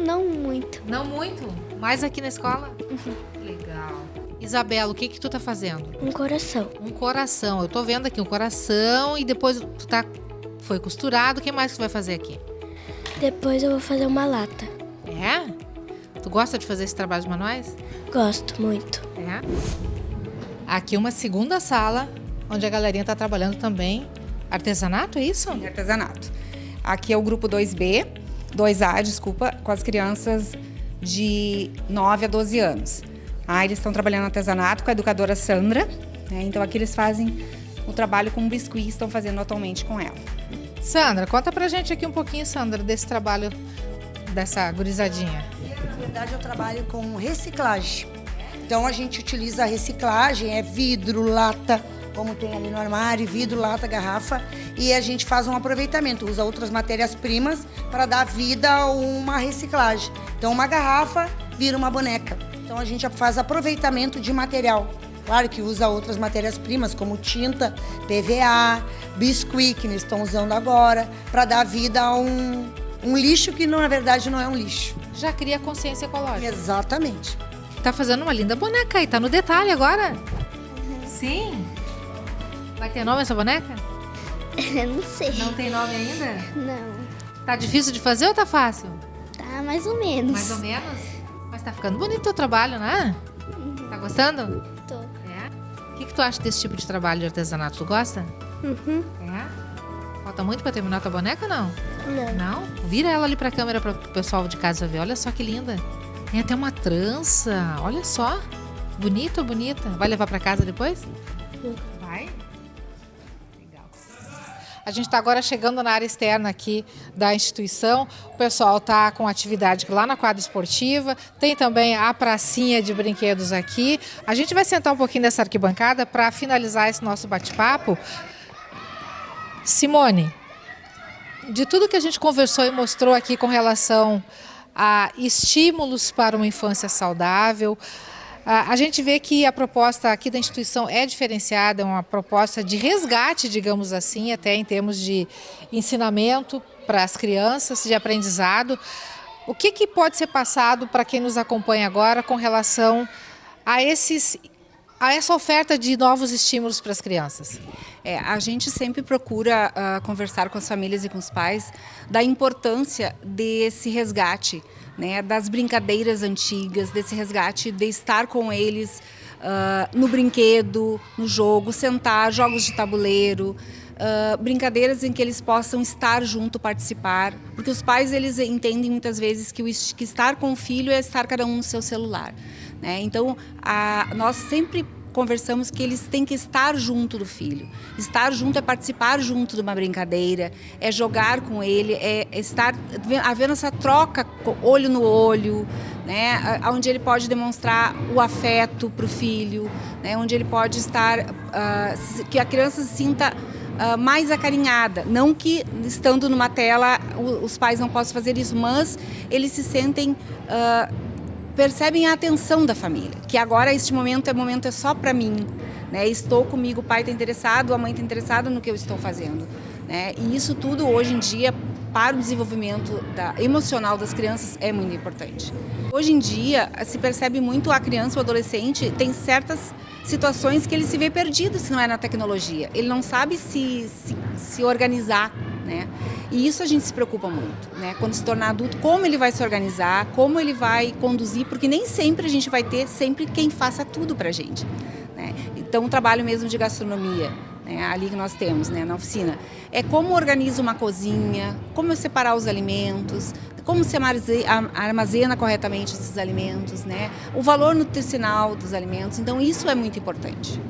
Não muito. Não muito? Mais aqui na escola? Uhum. Legal. Isabela, o que tu tá fazendo? Um coração. Um coração. Eu tô vendo aqui um coração e depois foi costurado. O que mais tu vai fazer aqui? Depois eu vou fazer uma lata. É? Tu gosta de fazer esses trabalhos manuais? Gosto muito. É? Aqui uma segunda sala, onde a galerinha tá trabalhando também. Artesanato, é isso? Sim, artesanato. Aqui é o grupo 2B, 2A, desculpa, com as crianças de 9 a 12 anos. Eles estão trabalhando no artesanato com a educadora Sandra, né? Então aqui eles fazem o trabalho com biscuit, estão fazendo atualmente com ela. Sandra, conta pra gente aqui um pouquinho, Sandra, desse trabalho dessa gurizadinha. Na verdade, eu trabalho com reciclagem. Então a gente utiliza a reciclagem, vidro, lata, como tem ali no armário, vidro, lata, garrafa, e a gente faz um aproveitamento, usa outras matérias-primas para dar vida a uma reciclagem. Então uma garrafa vira uma boneca. Então a gente faz aproveitamento de material. Claro que usa outras matérias-primas, como tinta, PVA, biscuit, que eles estão usando agora, para dar vida a um lixo que, na verdade, não é um lixo. Já cria consciência ecológica. Exatamente. Tá fazendo uma linda boneca aí, tá no detalhe agora? Sim. Vai ter nome essa boneca? Eu não sei. Não tem nome ainda? Não. Tá difícil de fazer ou tá fácil? Tá mais ou menos. Mais ou menos? Mas tá ficando bonito o teu trabalho, né? Tá gostando? Tô. É? O que tu acha desse tipo de trabalho de artesanato? Tu gosta? Uhum. É? Falta muito pra terminar tua boneca ou não? Não. Não? Vira ela ali pra câmera para o pessoal de casa ver. Olha só que linda. Tem até uma trança. Olha só. Bonita ou bonita? Vai levar pra casa depois? Vai? Legal. A gente está agora chegando na área externa aqui da instituição. O pessoal está com atividade lá na quadra esportiva. Tem também a pracinha de brinquedos aqui. A gente vai sentar um pouquinho nessa arquibancada para finalizar esse nosso bate-papo. Simone, de tudo que a gente conversou e mostrou aqui com relação a estímulos para uma infância saudável, a gente vê que a proposta aqui da instituição é diferenciada, é uma proposta de resgate, digamos assim, até em termos de ensinamento para as crianças, de aprendizado. O que pode ser passado para quem nos acompanha agora com relação a essa oferta de novos estímulos para as crianças? A gente sempre procura conversar com as famílias e com os pais da importância desse resgate, né, das brincadeiras antigas, desse resgate de estar com eles no brinquedo, no jogo, sentar, jogos de tabuleiro, brincadeiras em que eles possam estar junto, participar, porque os pais eles entendem muitas vezes que estar com o filho é estar cada um no seu celular, né? Então nós sempre conversamos que eles têm que estar junto do filho. Estar junto é participar junto de uma brincadeira, é jogar com ele, é estar havendo essa troca olho no olho, né? Onde ele pode demonstrar o afeto para o filho, né? Onde ele pode estar, que a criança se sinta mais acarinhada. Não que estando numa tela os pais não possam fazer isso, mas eles se sentem percebem a atenção da família, que agora este momento é só para mim, né? Estou comigo, o pai está interessado, a mãe está interessada no que eu estou fazendo, né? E isso tudo hoje em dia para o desenvolvimento emocional das crianças é muito importante. Hoje em dia se percebe muito a criança, o adolescente tem certas situações que ele se vê perdido se não é na tecnologia. Ele não sabe se organizar, né? E isso a gente se preocupa muito, né? Quando se tornar adulto, como ele vai se organizar, como ele vai conduzir, porque nem sempre a gente vai ter sempre quem faça tudo pra gente, né? Então o trabalho mesmo de gastronomia, né, ali que nós temos, né, na oficina, é como organiza uma cozinha, como separar os alimentos, como se armazena corretamente esses alimentos, né? O valor nutricional dos alimentos. Então isso é muito importante.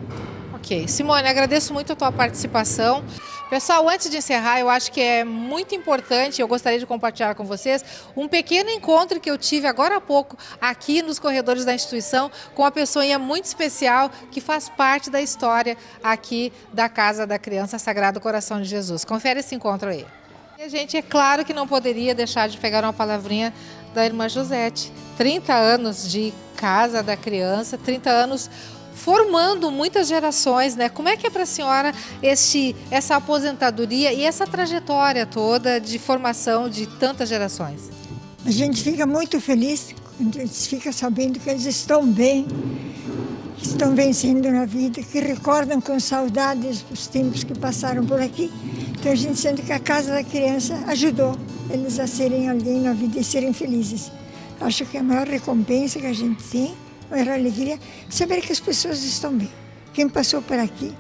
Ok. Simone, agradeço muito a tua participação. Pessoal, antes de encerrar, eu acho que é muito importante, eu gostaria de compartilhar com vocês, um pequeno encontro que eu tive agora há pouco aqui nos corredores da instituição com uma pessoinha muito especial que faz parte da história aqui da Casa da Criança Sagrado Coração de Jesus. Confere esse encontro aí. E a gente, é claro que não poderia deixar de pegar uma palavrinha da irmã Josete. 30 anos de Casa da Criança, 30 anos formando muitas gerações, né? Como é que é para a senhora essa aposentadoria e essa trajetória toda de formação de tantas gerações? A gente fica muito feliz quando a gente fica sabendo que eles estão bem, que estão vencendo na vida, que recordam com saudades os tempos que passaram por aqui. Então a gente sente que a Casa da Criança ajudou eles a serem alguém na vida e serem felizes. Acho que a maior recompensa que a gente tem, a maior alegria, saber que as pessoas estão bem. Quem passou por aqui,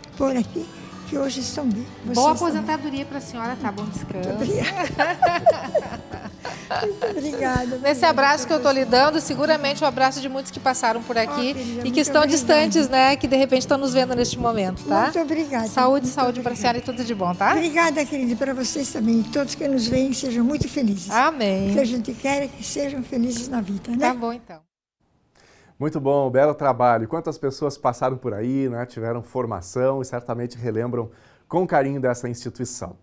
que hoje estão bem. Boa aposentadoria para a senhora, tá? Bom descanso. Muito obrigada. Nesse abraço que eu estou lhe dando, seguramente o abraço de muitos que passaram por aqui e que estão distantes, né? Que de repente estão nos vendo neste momento, tá? Muito obrigada. Saúde para a senhora e tudo de bom, tá? Obrigada, querida, para vocês também. Todos que nos veem sejam muito felizes. Amém. O que a gente quer é que sejam felizes na vida, né? Tá bom, então. Muito bom, belo trabalho. Quantas pessoas passaram por aí, né? Tiveram formação e certamente relembram com carinho dessa instituição.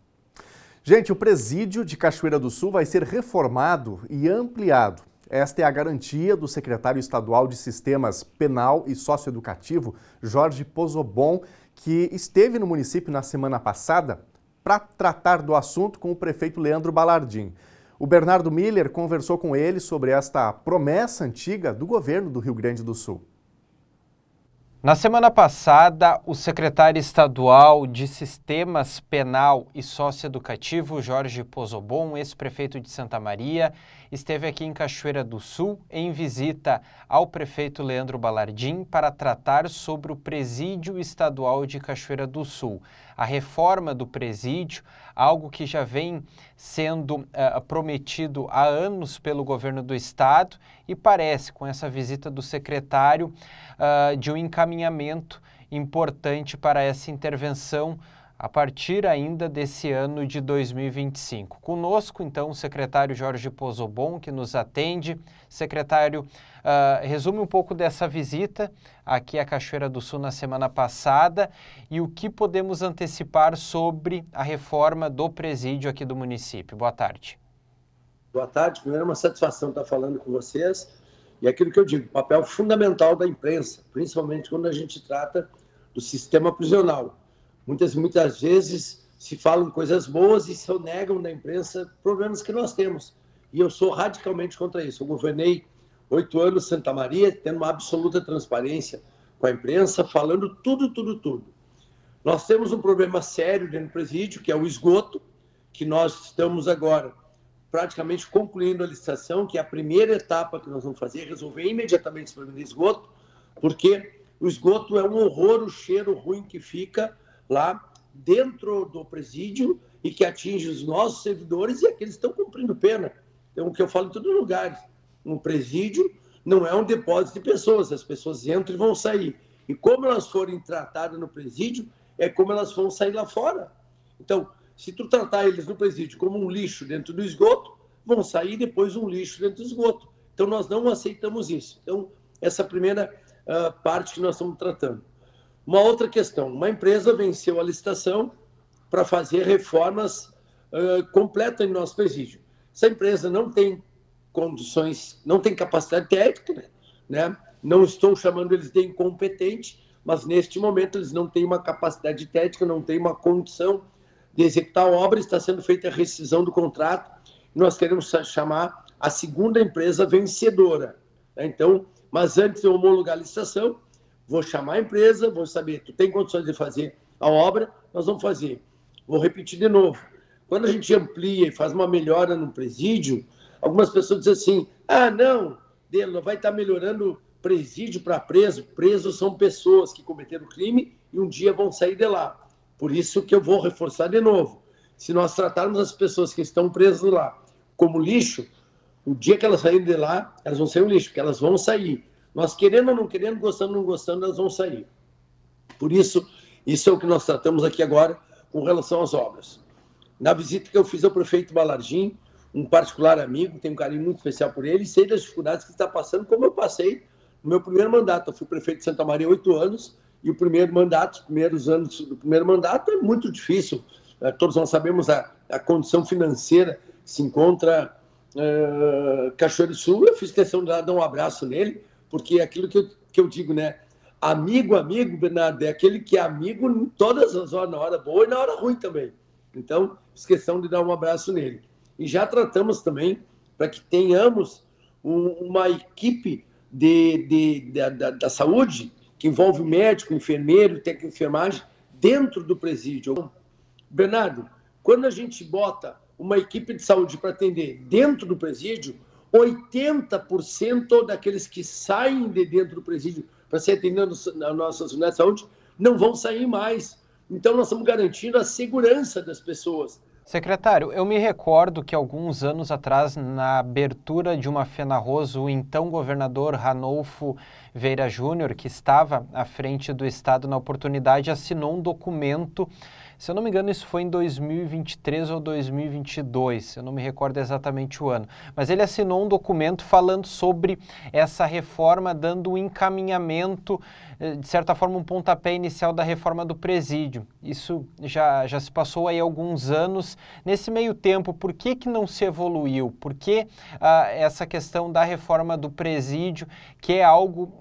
Gente, o presídio de Cachoeira do Sul vai ser reformado e ampliado. Esta é a garantia do secretário estadual de Sistemas Penal e Socioeducativo, Jorge Pozobon, que esteve no município na semana passada para tratar do assunto com o prefeito Leandro Balardim. O Bernardo Miller conversou com ele sobre esta promessa antiga do governo do Rio Grande do Sul. Na semana passada, o secretário estadual de Sistemas Penal e Socioeducativo, Jorge Pozobon, ex-prefeito de Santa Maria, esteve aqui em Cachoeira do Sul em visita ao prefeito Leandro Balardim para tratar sobre o presídio estadual de Cachoeira do Sul. A reforma do presídio, algo que já vem sendo prometido há anos pelo governo do estado e parece, com essa visita do secretário, de um encaminhamento importante para essa intervenção a partir ainda desse ano de 2025. Conosco, então, o secretário Jorge Pozobon, que nos atende. Secretário, resume um pouco dessa visita aqui à Cachoeira do Sul na semana passada e o que podemos antecipar sobre a reforma do presídio aqui do município. Boa tarde. Boa tarde. Primeiro, é uma satisfação estar falando com vocês. E aquilo que eu digo, papel fundamental da imprensa, principalmente quando a gente trata do sistema prisional. Muitas vezes se falam coisas boas e se negam da imprensa problemas que nós temos. E eu sou radicalmente contra isso. Eu governei 8 anos em Santa Maria, tendo uma absoluta transparência com a imprensa, falando tudo. Nós temos um problema sério dentro do presídio, que é o esgoto, que nós estamos agora praticamente concluindo a licitação, que é a primeira etapa que nós vamos fazer, resolver imediatamente esse problema de esgoto, porque o esgoto é um horror, o cheiro ruim que fica lá dentro do presídio e que atinge os nossos servidores e aqueles que estão cumprindo pena. Então, o que eu falo em todos os lugares, um presídio não é um depósito de pessoas, as pessoas entram e vão sair. E como elas forem tratadas no presídio, é como elas vão sair lá fora. Então, se tu tratar eles no presídio como um lixo dentro do esgoto, vão sair depois um lixo dentro do esgoto. Então, nós não aceitamos isso. Então, essa primeira parte que nós estamos tratando. Uma outra questão, uma empresa venceu a licitação para fazer reformas completas em nosso presídio. Essa empresa não tem condições, não tem capacidade técnica, né? Não estou chamando eles de incompetente, mas neste momento eles não têm uma capacidade técnica, não têm uma condição de executar a obra, está sendo feita a rescisão do contrato, e nós queremos chamar a segunda empresa vencedora. Então, mas antes de eu homologar a licitação, vou chamar a empresa, vou saber, tu tem condições de fazer a obra, nós vamos fazer. Vou repetir de novo. Quando a gente amplia e faz uma melhora no presídio, algumas pessoas dizem assim, não, vai estar melhorando presídio para preso. Presos são pessoas que cometeram crime e um dia vão sair de lá. Por isso que eu vou reforçar de novo. Se nós tratarmos as pessoas que estão presas lá como lixo, o dia que elas saírem de lá, elas vão ser um lixo, porque elas vão sair. Nós querendo ou não querendo, gostando ou não gostando, elas vão sair. Por isso, isso é o que nós tratamos aqui agora com relação às obras. Na visita que eu fiz ao prefeito Balardim, um particular amigo, tenho um carinho muito especial por ele, e sei das dificuldades que está passando, como eu passei no meu primeiro mandato. Eu fui prefeito de Santa Maria há 8 anos, e o primeiro mandato, os primeiros anos do primeiro mandato é muito difícil. Todos nós sabemos a condição financeira que se encontra Cachoeira do Sul. Eu fiz questão de dar um abraço nele, porque é aquilo que eu digo, né? Amigo, Bernardo, é aquele que é amigo em todas as horas, na hora boa e na hora ruim também. Então, fiz questão de dar um abraço nele. E já tratamos também para que tenhamos uma equipe da saúde, que envolve médico, enfermeiro, técnico de enfermagem, dentro do presídio. Bernardo, quando a gente bota uma equipe de saúde para atender dentro do presídio, 80% daqueles que saem de dentro do presídio para ser atendido nas nossas unidades de saúde não vão sair mais. Então, nós estamos garantindo a segurança das pessoas. Secretário, eu me recordo que alguns anos atrás, na abertura de uma FENARROS, o então governador Ranolfo Vieira Júnior, que estava à frente do Estado na oportunidade, assinou um documento, se eu não me engano isso foi em 2023 ou 2022, eu não me recordo exatamente o ano, mas ele assinou um documento falando sobre essa reforma, dando um encaminhamento, de certa forma um pontapé inicial da reforma do presídio. Isso já se passou aí alguns anos. Nesse meio tempo, por que não se evoluiu? Por que essa questão da reforma do presídio, que é algo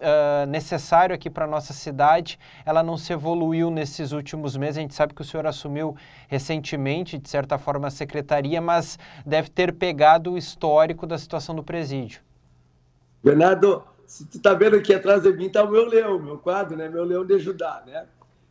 necessário aqui para a nossa cidade, ela não se evoluiu nesses últimos meses? A gente sabe que o senhor assumiu recentemente, de certa forma, a secretaria, mas deve ter pegado o histórico da situação do presídio. Bernardo, se tu tá vendo aqui atrás de mim, tá o meu leão, meu quadro, né? Meu leão de ajudar, né?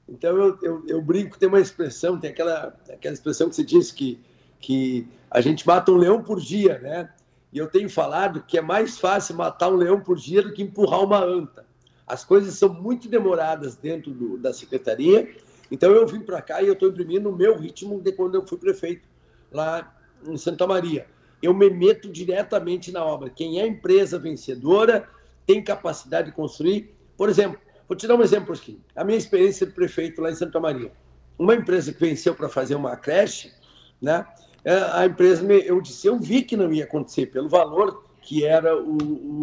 Então, eu brinco, tem uma expressão, tem aquela expressão que se diz que a gente mata um leão por dia, né? E eu tenho falado que é mais fácil matar um leão por dia do que empurrar uma anta. As coisas são muito demoradas dentro da secretaria, então eu vim para cá e eu estou imprimindo o meu ritmo de quando eu fui prefeito lá em Santa Maria. Eu me meto diretamente na obra. Quem é empresa vencedora tem capacidade de construir. Por exemplo, vou te dar um exemplo aqui. A minha experiência de prefeito lá em Santa Maria. Uma empresa que venceu para fazer uma creche, né? A empresa, eu vi que não ia acontecer pelo valor que era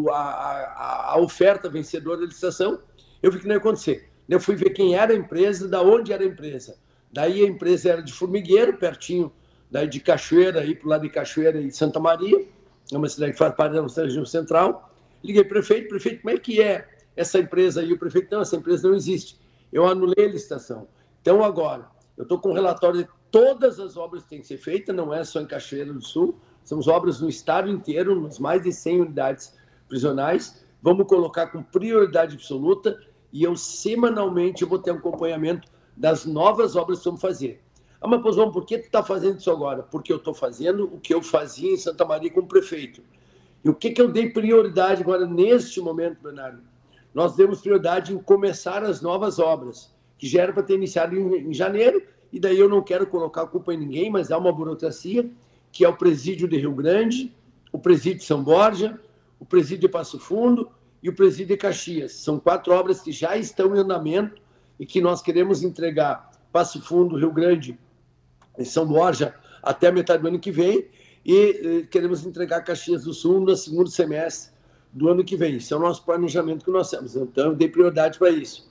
a oferta vencedora da licitação, eu vi que não ia acontecer. Eu fui ver quem era a empresa, da onde era a empresa. Daí a empresa era de Formigueiro, pertinho daí de Cachoeira, aí pro lado de Cachoeira e Santa Maria, é uma cidade que faz parte da nossa região central. Liguei para o prefeito, como é que é essa empresa aí? O prefeito, não, essa empresa não existe. Eu anulei a licitação. Então agora, eu estou com um relatório de todas as obras que têm que ser feitas, não é só em Cachoeira do Sul, são obras no estado inteiro, nas mais de 100 unidades prisionais. Vamos colocar com prioridade absoluta e eu semanalmente vou ter um acompanhamento das novas obras que vamos fazer. Ah, mas Pozão, por que tu está fazendo isso agora? Porque eu estou fazendo o que eu fazia em Santa Maria como prefeito. E o que eu dei prioridade agora neste momento, Bernardo? Nós demos prioridade em começar as novas obras, que já era para ter iniciado em janeiro, e daí eu não quero colocar a culpa em ninguém, mas há uma burocracia, que é o presídio de Rio Grande, o presídio de São Borja, o presídio de Passo Fundo e o presídio de Caxias. São 4 obras que já estão em andamento e que nós queremos entregar Passo Fundo, Rio Grande e São Borja até a metade do ano que vem e queremos entregar Caxias do Sul no segundo semestre do ano que vem. Isso é o nosso planejamento que nós temos. Então, eu dei prioridade para isso.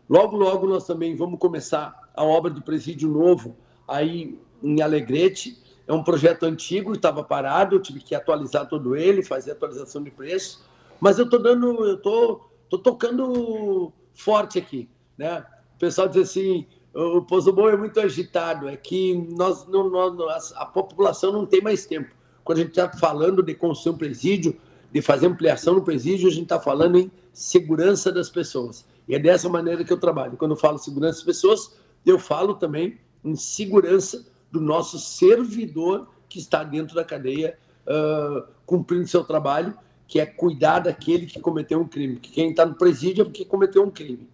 Logo, logo, nós também vamos começar a obra do presídio novo aí em Alegrete. É um projeto antigo, estava parado, eu tive que atualizar todo ele, fazer atualização de preço, mas eu tô tocando forte aqui, né? O pessoal diz assim, o Pozobon é muito agitado, é que a população não tem mais tempo. Quando a gente está falando de construir um presídio, de fazer ampliação no presídio, a gente está falando em segurança das pessoas. E é dessa maneira que eu trabalho. Quando eu falo segurança das pessoas, eu falo também em segurança do nosso servidor que está dentro da cadeia, cumprindo seu trabalho, que é cuidar daquele que cometeu um crime. Que quem está no presídio é porque cometeu um crime.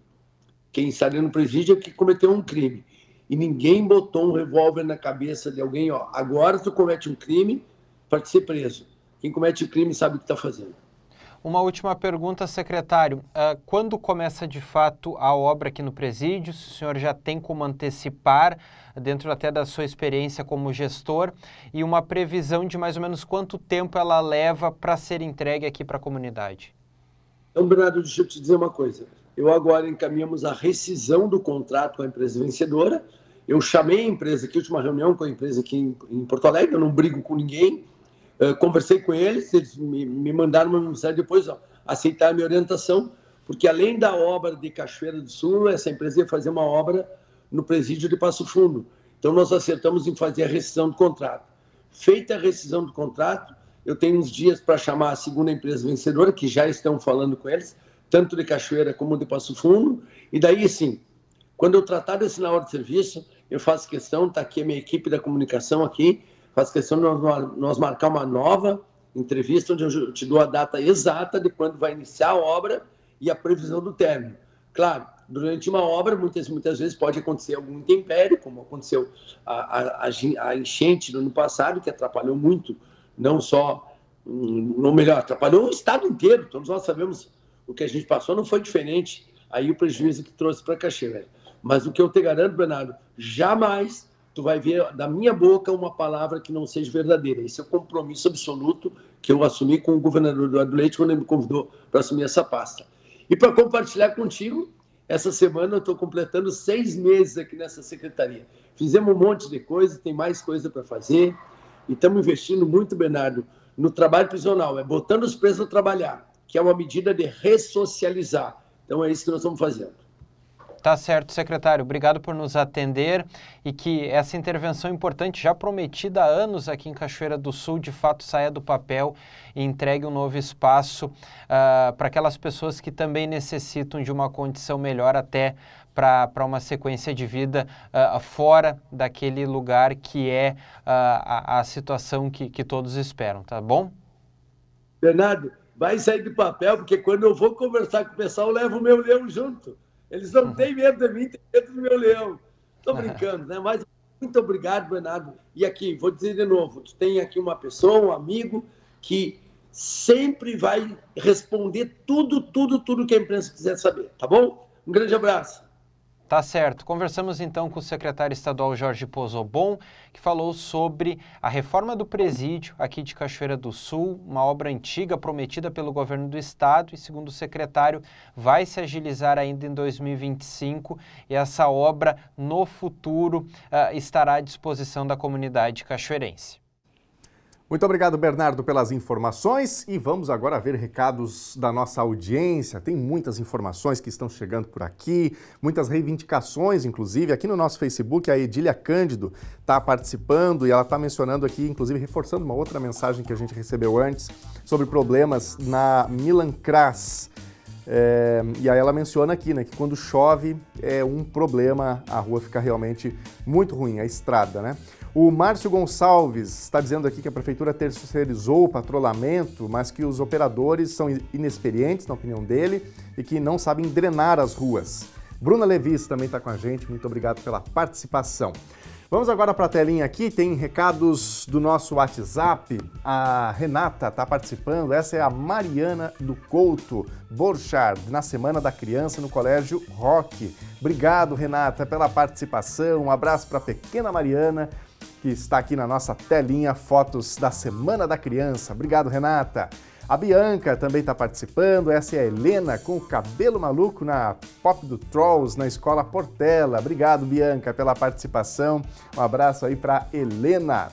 Quem está dentro do presídio é porque cometeu um crime. E ninguém botou um revólver na cabeça de alguém, ó, agora tu comete um crime para te ser preso. Quem comete o crime sabe o que está fazendo. Uma última pergunta, secretário. Quando começa de fato a obra aqui no presídio? Se o senhor já tem como antecipar, dentro até da sua experiência como gestor, e uma previsão de mais ou menos quanto tempo ela leva para ser entregue aqui para a comunidade? Então, Bernardo, deixa eu te dizer uma coisa. Eu agora encaminhamos a rescisão do contrato com a empresa vencedora. Eu chamei a empresa aqui, última reunião com a empresa aqui em Porto Alegre, eu não brigo com ninguém. Conversei com eles me mandaram uma mensagem depois, ó, aceitar a minha orientação, porque além da obra de Cachoeira do Sul, essa empresa ia fazer uma obra no presídio de Passo Fundo. Então nós acertamos em fazer a rescisão do contrato. Feita a rescisão do contrato, eu tenho uns dias para chamar a segunda empresa vencedora, que já estão falando com eles, tanto de Cachoeira como de Passo Fundo, e daí sim, quando eu tratar desse na hora de serviço, eu faço questão, está aqui a minha equipe da comunicação aqui, faço questão de nós marcar uma nova entrevista, onde eu te dou a data exata de quando vai iniciar a obra e a previsão do término. Claro, durante uma obra, muitas vezes pode acontecer algum intempério, como aconteceu a enchente no ano passado, que atrapalhou muito, não só, não melhor, atrapalhou o estado inteiro, todos nós sabemos o que a gente passou, não foi diferente aí o prejuízo que trouxe para Cachoeira. Mas o que eu te garanto, Bernardo, jamais tu vai ver da minha boca uma palavra que não seja verdadeira. Esse é o compromisso absoluto que eu assumi com o governador Eduardo Leite quando ele me convidou para assumir essa pasta. E para compartilhar contigo, essa semana eu estou completando 6 meses aqui nessa secretaria. Fizemos um monte de coisa, tem mais coisa para fazer e estamos investindo muito, Bernardo, no trabalho prisional, botando os presos a trabalhar, que é uma medida de ressocializar. Então é isso que nós estamos fazendo. Tá certo, secretário. Obrigado por nos atender e que essa intervenção importante, já prometida há anos aqui em Cachoeira do Sul, de fato saia do papel e entregue um novo espaço para aquelas pessoas que também necessitam de uma condição melhor até para uma sequência de vida fora daquele lugar que é a situação que todos esperam, tá bom? Bernardo, vai sair do papel, porque quando eu vou conversar com o pessoal, eu levo o meu leão junto. Eles não têm medo de mim, têm medo do meu leão. Estou brincando, né? Mas muito obrigado, Bernardo. E aqui, vou dizer de novo, tu tem aqui uma pessoa, um amigo, que sempre vai responder tudo que a imprensa quiser saber, tá bom? Um grande abraço. Tá certo. Conversamos então com o secretário estadual Jorge Pozobon, que falou sobre a reforma do presídio aqui de Cachoeira do Sul, uma obra antiga prometida pelo governo do estado e, segundo o secretário, vai se agilizar ainda em 2025 e essa obra no futuro estará à disposição da comunidade cachoeirense. Muito obrigado, Bernardo, pelas informações e vamos agora ver recados da nossa audiência. Tem muitas informações que estão chegando por aqui, muitas reivindicações, inclusive. Aqui no nosso Facebook, a Edília Cândido está participando e ela está mencionando aqui, inclusive reforçando uma outra mensagem que a gente recebeu antes sobre problemas na Milancras. E aí ela menciona aqui, né, que quando chove é um problema, a rua fica realmente muito ruim, a estrada, né? O Márcio Gonçalves está dizendo aqui que a prefeitura terceirizou o patrulhamento, mas que os operadores são inexperientes, na opinião dele, e que não sabem drenar as ruas. Bruna Levis também está com a gente, muito obrigado pela participação. Vamos agora para a telinha aqui, tem recados do nosso WhatsApp. A Renata está participando, essa é a Mariana do Couto Borchard, na Semana da Criança no Colégio Roque. Obrigado, Renata, pela participação, um abraço para a pequena Mariana, que está aqui na nossa telinha, fotos da Semana da Criança. Obrigado, Renata. A Bianca também está participando, essa é a Helena com o cabelo maluco na Pop do Trolls, na Escola Portela. Obrigado, Bianca, pela participação. Um abraço aí para Helena.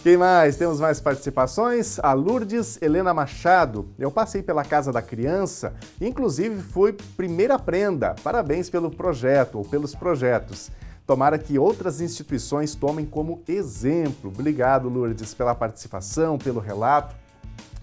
Quem mais? Temos mais participações? A Lourdes Helena Machado. Eu passei pela Casa da Criança, inclusive fui primeira prenda. Parabéns pelo projeto ou pelos projetos. Tomara que outras instituições tomem como exemplo. Obrigado, Lourdes, pela participação, pelo relato.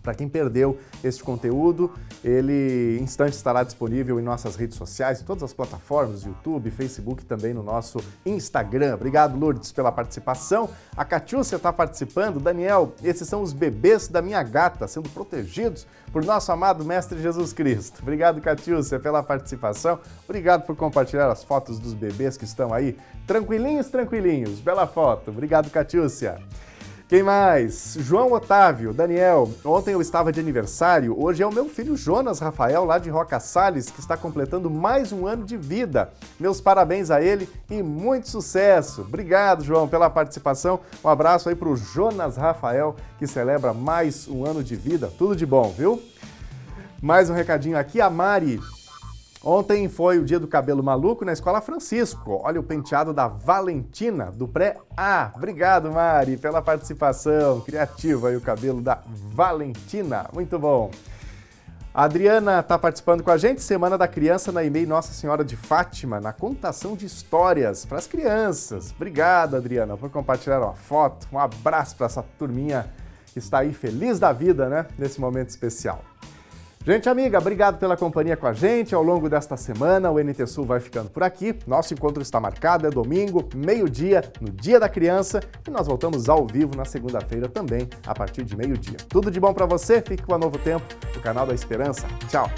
Para quem perdeu este conteúdo, ele em instante estará disponível em nossas redes sociais, em todas as plataformas, YouTube, Facebook e também no nosso Instagram. Obrigado, Lourdes, pela participação. A Catiúcia está participando. Daniel, esses são os bebês da minha gata, sendo protegidos por nosso amado Mestre Jesus Cristo. Obrigado, Catiúcia, pela participação. Obrigado por compartilhar as fotos dos bebês que estão aí. Tranquilinhos, tranquilinhos. Bela foto. Obrigado, Catiúcia. Quem mais? João Otávio, Daniel, ontem eu estava de aniversário, hoje é o meu filho Jonas Rafael, lá de Roca Salles, que está completando mais um ano de vida. Meus parabéns a ele e muito sucesso. Obrigado, João, pela participação. Um abraço aí para o Jonas Rafael, que celebra mais um ano de vida. Tudo de bom, viu? Mais um recadinho aqui, a Mari. Ontem foi o dia do cabelo maluco na Escola Francisco. Olha o penteado da Valentina, do pré-A. Obrigado, Mari, pela participação. Criativo aí o cabelo da Valentina. Muito bom. A Adriana está participando com a gente. Semana da Criança na EMEI Nossa Senhora de Fátima, na contação de histórias para as crianças. Obrigado, Adriana, por compartilhar uma foto. Um abraço para essa turminha que está aí feliz da vida, né? Nesse momento especial. Gente amiga, obrigado pela companhia com a gente ao longo desta semana. O NT Sul vai ficando por aqui. Nosso encontro está marcado, é domingo, meio-dia, no Dia da Criança. E nós voltamos ao vivo na segunda-feira também, a partir de meio-dia. Tudo de bom para você, fique com a Novo Tempo, do canal da Esperança. Tchau!